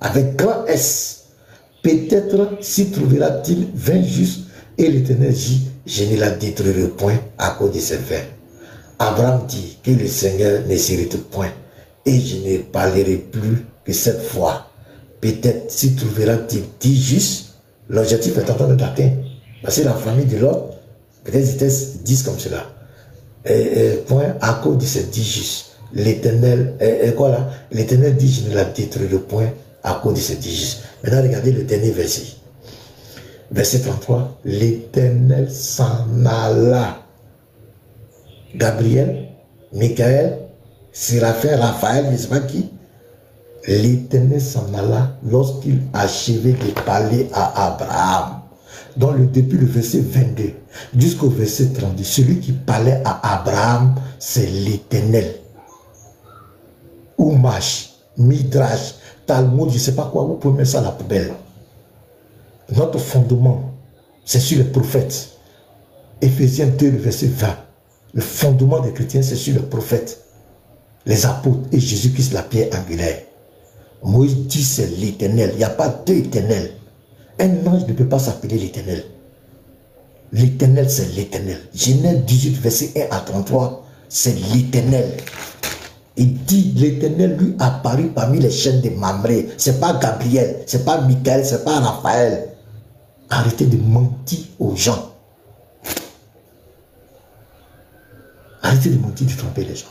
[SPEAKER 1] Avec grand S. Peut-être s'y trouvera-t-il 20 justes. Et l'Éternel dit, je ne la détruirai point à cause de ces 20. Abraham dit que le Seigneur ne s'irrite point. Et je ne parlerai plus que cette fois. Peut-être s'y trouvera-t-il 10 justes. L'objectif est en train de t'atteindre. Parce que la famille de l'autre, peut-être c'était 10 comme cela. Point à cause de ces 10 justes. L'Éternel, quoi là? L'Éternel dit, je ne la détruirai point à cause de ces 10 justes. Maintenant, regardez le dernier verset. Verset 33. L'Éternel s'en alla. Gabriel, Michael, Séraphin, Raphaël, je ne sais pas qui. L'Éternel s'en alla lorsqu'il achevait de parler à Abraham. Depuis le verset 22 jusqu'au verset 32, celui qui parlait à Abraham, c'est l'Éternel. Oumash, Midrash, Talmud, je ne sais pas quoi, vous pouvez mettre ça à la poubelle. Notre fondement, c'est sur les prophètes. Éphésiens 2, le verset 20. Le fondement des chrétiens, c'est sur les prophètes, les apôtres et Jésus-Christ, la pierre angulaire. Moïse dit c'est l'Éternel. Il n'y a pas deux éternels. Un ange ne peut pas s'appeler l'Éternel. L'Éternel, c'est l'Éternel. Genèse 18, verset 1 à 33, c'est l'Éternel. Il dit, l'Éternel lui apparut parmi les chaînes de Mamré. Ce n'est pas Gabriel, ce n'est pas Michael, ce n'est pas Raphaël. Arrêtez de mentir aux gens. Arrêtez de mentir, de tromper les gens.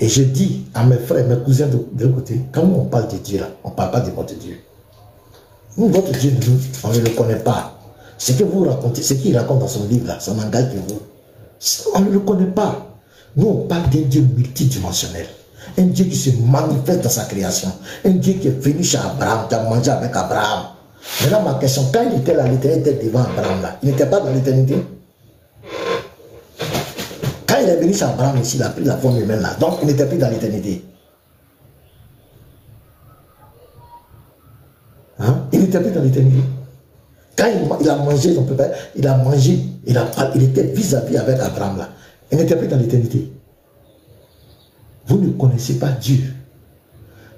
[SPEAKER 1] Et je dis à mes frères, mes cousins de l'autre côté, quand on parle de Dieu là, on ne parle pas de votre Dieu. Nous, votre Dieu, nous, on ne le connaît pas. Ce que vous racontez, ce qu'il raconte dans son livre là, ça n'engage que vous. On ne le connaît pas. Nous, on parle d'un Dieu multidimensionnel. Un Dieu qui se manifeste dans sa création. Un Dieu qui est venu chez Abraham, qui a mangé avec Abraham. Maintenant, ma question, quand il était là, l'éternité était devant Abraham là, il n'était pas dans l'éternité? Quand il est venu chez Abraham ici, il a pris la forme humaine là, donc il n'était plus dans l'éternité. Hein? Il n'était plus dans l'éternité. Quand il a mangé son père, il a mangé, il était vis-à-vis avec Abraham là. Il n'était plus dans l'éternité. Vous ne connaissez pas Dieu.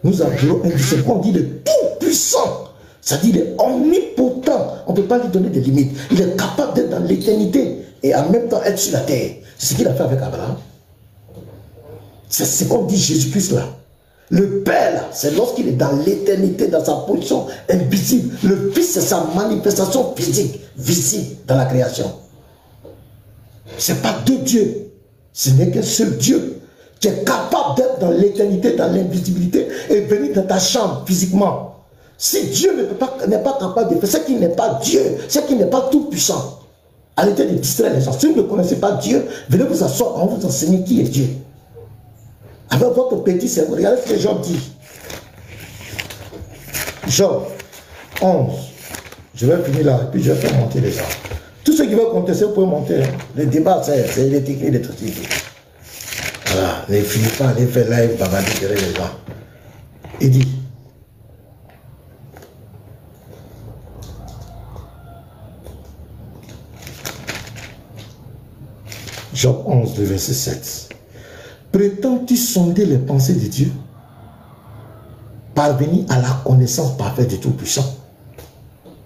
[SPEAKER 1] Nous avons un Dieu, on dit le tout-puissant. C'est-à-dire qu'il est omnipotent. On ne peut pas lui donner des limites. Il est capable d'être dans l'éternité et en même temps être sur la terre. C'est ce qu'il a fait avec Abraham. C'est ce qu'on dit Jésus-Christ là. Le Père là, c'est lorsqu'il est dans l'éternité, dans sa position invisible. Le Fils, c'est sa manifestation physique, visible dans la création. Ce n'est pas deux dieux. Ce n'est qu'un seul Dieu qui est capable d'être dans l'éternité, dans l'invisibilité et venir dans ta chambre physiquement. Si Dieu n'est pas capable de faire, c'est qu'il n'est pas Dieu, c'est qu'il n'est pas tout puissant. Arrêtez de distraire les gens. Si vous ne connaissez pas Dieu, venez vous asseoir, on va vous enseigner qui est Dieu. Avec votre petit cerveau, regardez ce que Job dit. Job 11. Je vais finir là et puis je vais faire monter les gens. Tous ceux qui veulent contester, vous pouvez monter. Hein. Le débat, c'est l'éthique, les trucs. Voilà, ne finissez pas, allez faire live, bavarder les gens. Il dit, Job 11, le verset 7. Prétends-tu sonder les pensées de Dieu? Parvenir à la connaissance parfaite du Tout-Puissant.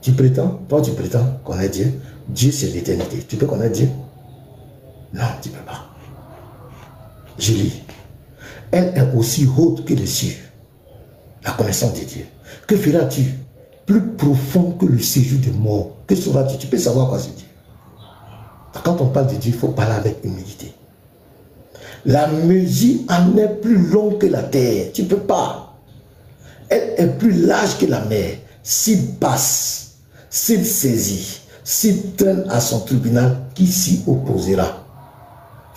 [SPEAKER 1] Tu prétends, toi tu prétends connaître Dieu. Dieu c'est l'éternité. Tu peux connaître Dieu? Non, tu ne peux pas. Je lis. Elle est aussi haute que les cieux. La connaissance de Dieu. Que feras-tu? Plus profond que le séjour des morts. Que sauras-tu? Tu peux savoir quoi c'est Dieu. Quand on parle de Dieu, il faut parler avec humilité. La mesure en est plus longue que la terre. Tu ne peux pas. Elle est plus large que la mer. S'il passe, s'il saisit, s'il traîne à son tribunal, qui s'y opposera?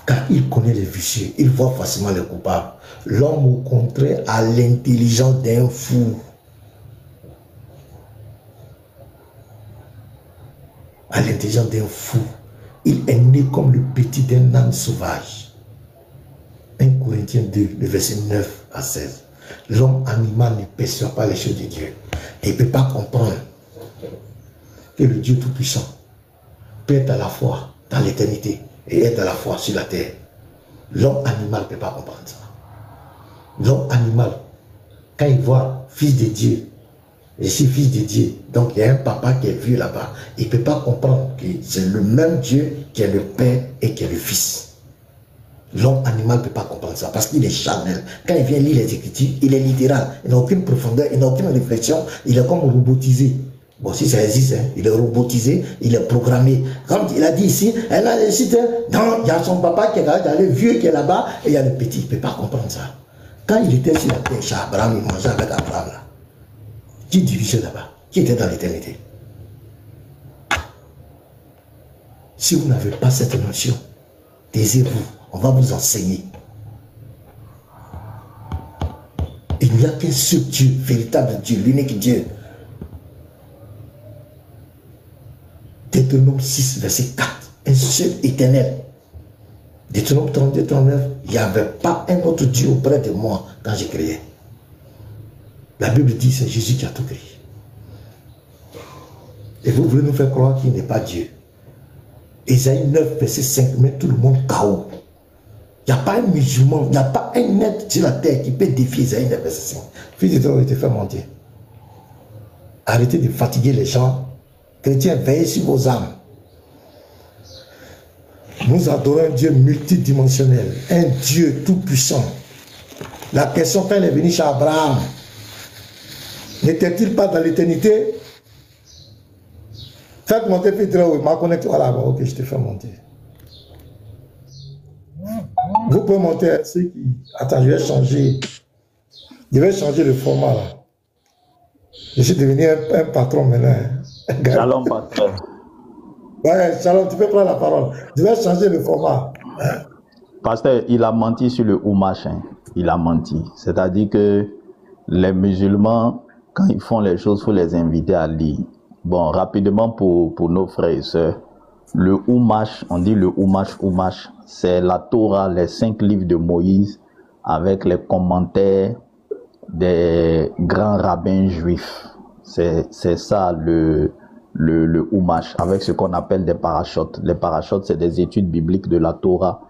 [SPEAKER 1] Car il connaît les vicieux, il voit facilement les coupables. L'homme au contraire a l'intelligence d'un fou. A l'intelligence d'un fou. Il est né comme le petit d'un âne sauvage. 1 Corinthiens 2, le verset 9 à 16. L'homme animal ne perçoit pas les choses de Dieu. Et il ne peut pas comprendre que le Dieu Tout-Puissant peut être à la fois dans l'éternité et être à la fois sur la terre. L'homme animal ne peut pas comprendre ça. L'homme animal, quand il voit fils de Dieu, je suis fils de Dieu, donc il y a un papa qui est vieux là-bas, il ne peut pas comprendre que c'est le même Dieu qui est le Père et qui est le Fils. L'homme animal ne peut pas comprendre ça parce qu'il est charnel. Quand il vient lire les Écritures, il est littéral. Il n'a aucune profondeur, il n'a aucune réflexion. Il est comme robotisé. Bon, si ça existe, hein, il est robotisé, il est programmé. Comme il a dit ici, elle a les sites, non, il y a son papa qui est là, il y a le vieux qui est là-bas et il y a le petit. Il ne peut pas comprendre ça. Quand il était sur la terre, chez Abraham, il mangeait avec Abraham là. Qui dirigeait là-bas? Qui était dans l'éternité? Si vous n'avez pas cette notion, taisez-vous. On va vous enseigner. Il n'y a qu'un seul Dieu, véritable Dieu, l'unique Dieu. Deutéronome 6, verset 4. Un seul éternel. Deutéronome 32, 39, il n'y avait pas un autre Dieu auprès de moi quand j'ai créé. La Bible dit c'est Jésus qui a tout créé. Et vous voulez nous faire croire qu'il n'est pas Dieu. Isaïe 9, verset 5, met tout le monde KO. Il n'y a pas un musulman, il n'y a pas un être sur la terre qui peut défier Isaïe 9, verset 5. Fils de Dieu, il te fait mentir. Arrêtez de fatiguer les gens. Chrétiens, veillez sur vos âmes. Nous adorons un Dieu multidimensionnel, un Dieu tout-puissant. La question quand elle est venue chez Abraham, n'était-il pas dans l'éternité? Faites monter Pedro, il m'a connecté. Voilà, ok, je te fais monter. Vous pouvez monter ceux qui... Attends, je vais changer. Je vais changer le format là. Je suis devenu un patron maintenant.
[SPEAKER 5] Shalom, pasteur.
[SPEAKER 1] Ouais, Shalom, tu peux prendre la parole. Je vais changer le format.
[SPEAKER 5] Pasteur, il a menti sur le Oumash. Hein. Il a menti. C'est-à-dire que les musulmans, quand ils font les choses, il faut les inviter à lire. Bon, rapidement pour nos frères et sœurs, le Oumash, on dit le Oumash, c'est la Torah, les 5 livres de Moïse, avec les commentaires des grands rabbins juifs. C'est ça le Oumash, avec ce qu'on appelle des parachutes. Les parachutes, c'est des études bibliques de la Torah,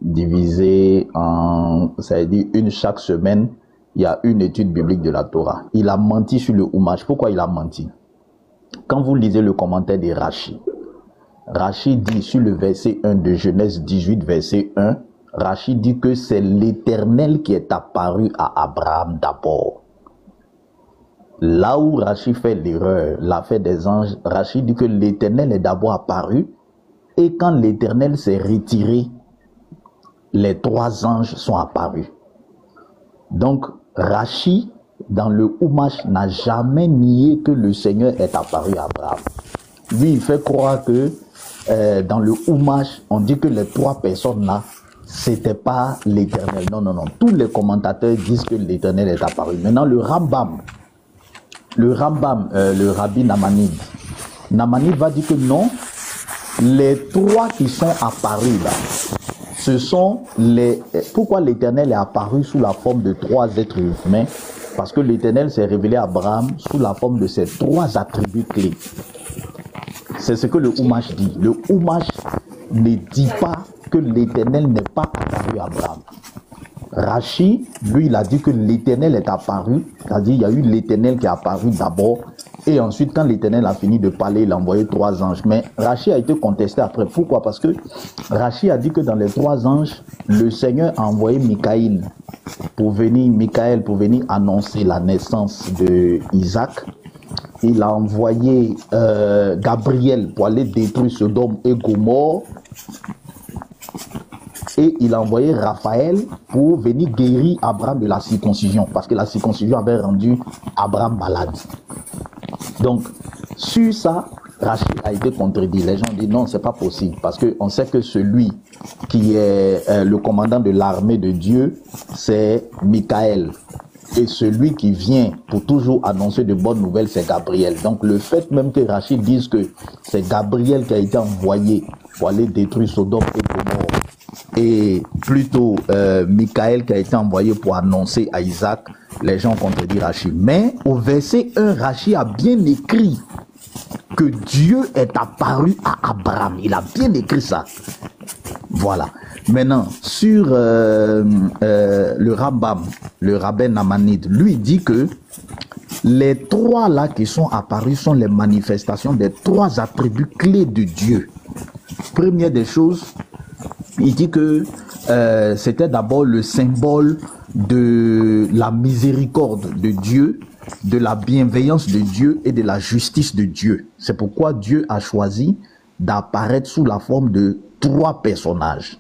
[SPEAKER 5] divisées en, ça veut dire une chaque semaine, il y a une étude biblique de la Torah. Il a menti sur le Oumash. Pourquoi il a menti? Quand vous lisez le commentaire de Rachi, Rachi dit sur le verset 1 de Genèse 18, verset 1, Rachi dit que c'est l'Éternel qui est apparu à Abraham d'abord. Là où Rachi fait l'erreur, l'affaire des anges, Rachi dit que l'Éternel est d'abord apparu et quand l'Éternel s'est retiré, les 3 anges sont apparus. Donc, Rachi, dans le Oumash, n'a jamais nié que le Seigneur est apparu à Abraham. Lui, il fait croire que dans le Oumash, on dit que les 3 personnes-là, c'était pas l'Éternel. Non, non, non. Tous les commentateurs disent que l'Éternel est apparu. Maintenant, le Rambam, le rabbi Namanide va dire que non, les 3 qui sont apparus là, ce sont les... Pourquoi l'Éternel est apparu sous la forme de 3 êtres humains? Parce que l'Éternel s'est révélé à Abraham sous la forme de ces 3 attributs clés. C'est ce que le Oumash dit. Le Oumash ne dit pas que l'Éternel n'est pas apparu à Abraham. Rachi, lui, il a dit que l'Éternel est apparu, c'est-à-dire il y a eu l'Éternel qui est apparu d'abord, et ensuite quand l'Éternel a fini de parler, il a envoyé 3 anges. Mais Rachi a été contesté après. Pourquoi? Parce que Rachi a dit que dans les 3 anges, le Seigneur a envoyé Michaël pour venir annoncer la naissance de Isaac. Il a envoyé Gabriel pour aller détruire Sodome et Gomorrhe. Et il a envoyé Raphaël pour venir guérir Abraham de la circoncision, parce que la circoncision avait rendu Abraham malade. Donc, sur ça, Rachid a été contredit. Les gens disent non, c'est pas possible, parce qu'on sait que celui qui est le commandant de l'armée de Dieu, c'est Michaël. Et celui qui vient pour toujours annoncer de bonnes nouvelles, c'est Gabriel. Donc, le fait même que Rachid dise que c'est Gabriel qui a été envoyé pour aller détruire Sodome et Gomorrhe, et plutôt Michaël qui a été envoyé pour annoncer à Isaac, les gens contredisent Rachid. Mais au verset 1, Rachid a bien écrit que Dieu est apparu à Abraham. Il a bien écrit ça. Voilà. Maintenant, sur le Rambam, le rabbin Namanide, lui dit que les 3 là qui sont apparus sont les manifestations des 3 attributs clés de Dieu. Première des choses, il dit que c'était d'abord le symbole de la miséricorde de Dieu, de la bienveillance de Dieu et de la justice de Dieu. C'est pourquoi Dieu a choisi d'apparaître sous la forme de 3 personnages.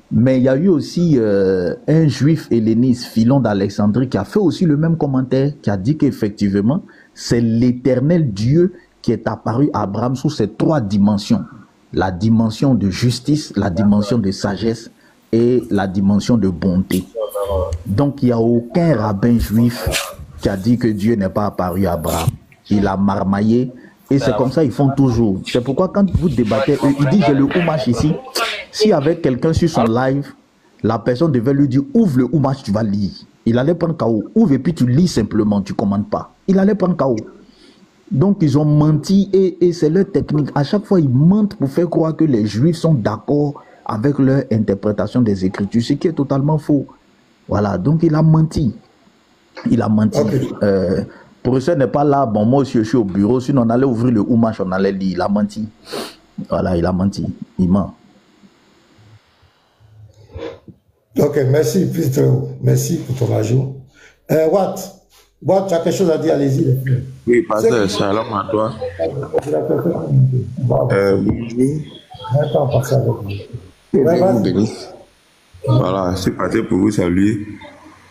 [SPEAKER 5] Mais il y a eu aussi un juif helléniste, Philon d'Alexandrie, qui a fait aussi le même commentaire, qui a dit qu'effectivement, c'est l'Éternel Dieu qui est apparu à Abraham sous ces 3 dimensions. La dimension de justice, la dimension de sagesse et la dimension de bonté. Donc il n'y a aucun rabbin juif qui a dit que Dieu n'est pas apparu à Abraham. Il a marmaillé et c'est comme ça ils font toujours. C'est pourquoi quand vous débattez, ils disent j'ai le Oumash ici. Si avec quelqu'un sur son live, la personne devait lui dire ouvre le Oumash, tu vas lire. Il allait prendre KO. Ouvre et puis tu lis simplement, tu ne commandes pas. Il allait prendre KO. Donc ils ont menti et c'est leur technique. À chaque fois, ils mentent pour faire croire que les Juifs sont d'accord avec leur interprétation des Écritures, ce qui est totalement faux. Voilà, donc il a menti. Il a menti. Okay. Professeur n'est pas là. Bon, moi aussi, je suis au bureau. Sinon, on allait ouvrir le Oumash, on allait lire. Il a menti. Voilà, il a menti. Il ment.
[SPEAKER 1] Ok, merci, merci pour ton ajout. Watt, tu as quelque chose à dire, allez-y.
[SPEAKER 6] Oui, pasteur, shalom à toi. Voilà, c'est parti pour vous saluer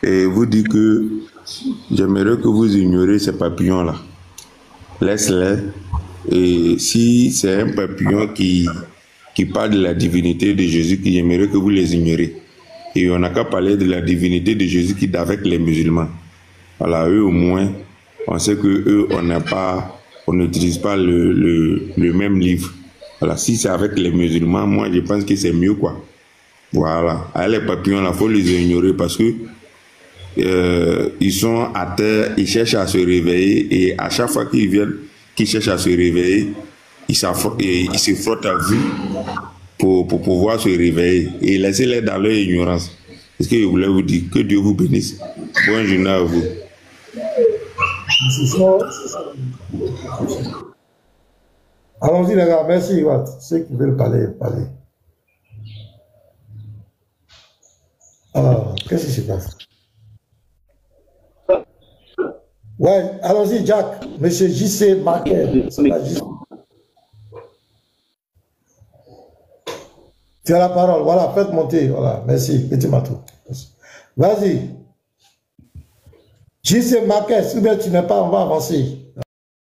[SPEAKER 6] et vous dire que j'aimerais que vous ignorez ces papillons-là. Laisse-les. Et si c'est un papillon qui parle de la divinité de Jésus, j'aimerais que vous les ignorez. Et on n'a qu'à parler de la divinité de Jésus avec les musulmans. Voilà, eux au moins, on sait que eux, on n'utilise pas le même livre. Voilà, si c'est avec les musulmans, moi je pense que c'est mieux quoi. Voilà, les papillons là, faut les ignorer parce que ils sont à terre, ils cherchent à se réveiller et à chaque fois qu'ils viennent, qu'ils cherchent à se réveiller, ils se frottent à vue pour pouvoir se réveiller et laissez-les dans leur ignorance. C'est ce que je voulais vous dire. Que Dieu vous bénisse. Bonne journée à vous.
[SPEAKER 1] Allons-y les gars, merci Watt. Ceux qui veulent parler, parler. Alors, qu'est-ce qui se passe? Ouais, allons-y Jack. Monsieur JC Marquet. Tu as la parole, voilà, faites monter, voilà, merci, petit Matou. Vas-y. JC Marquet, si tu n'es pas, on va avancer.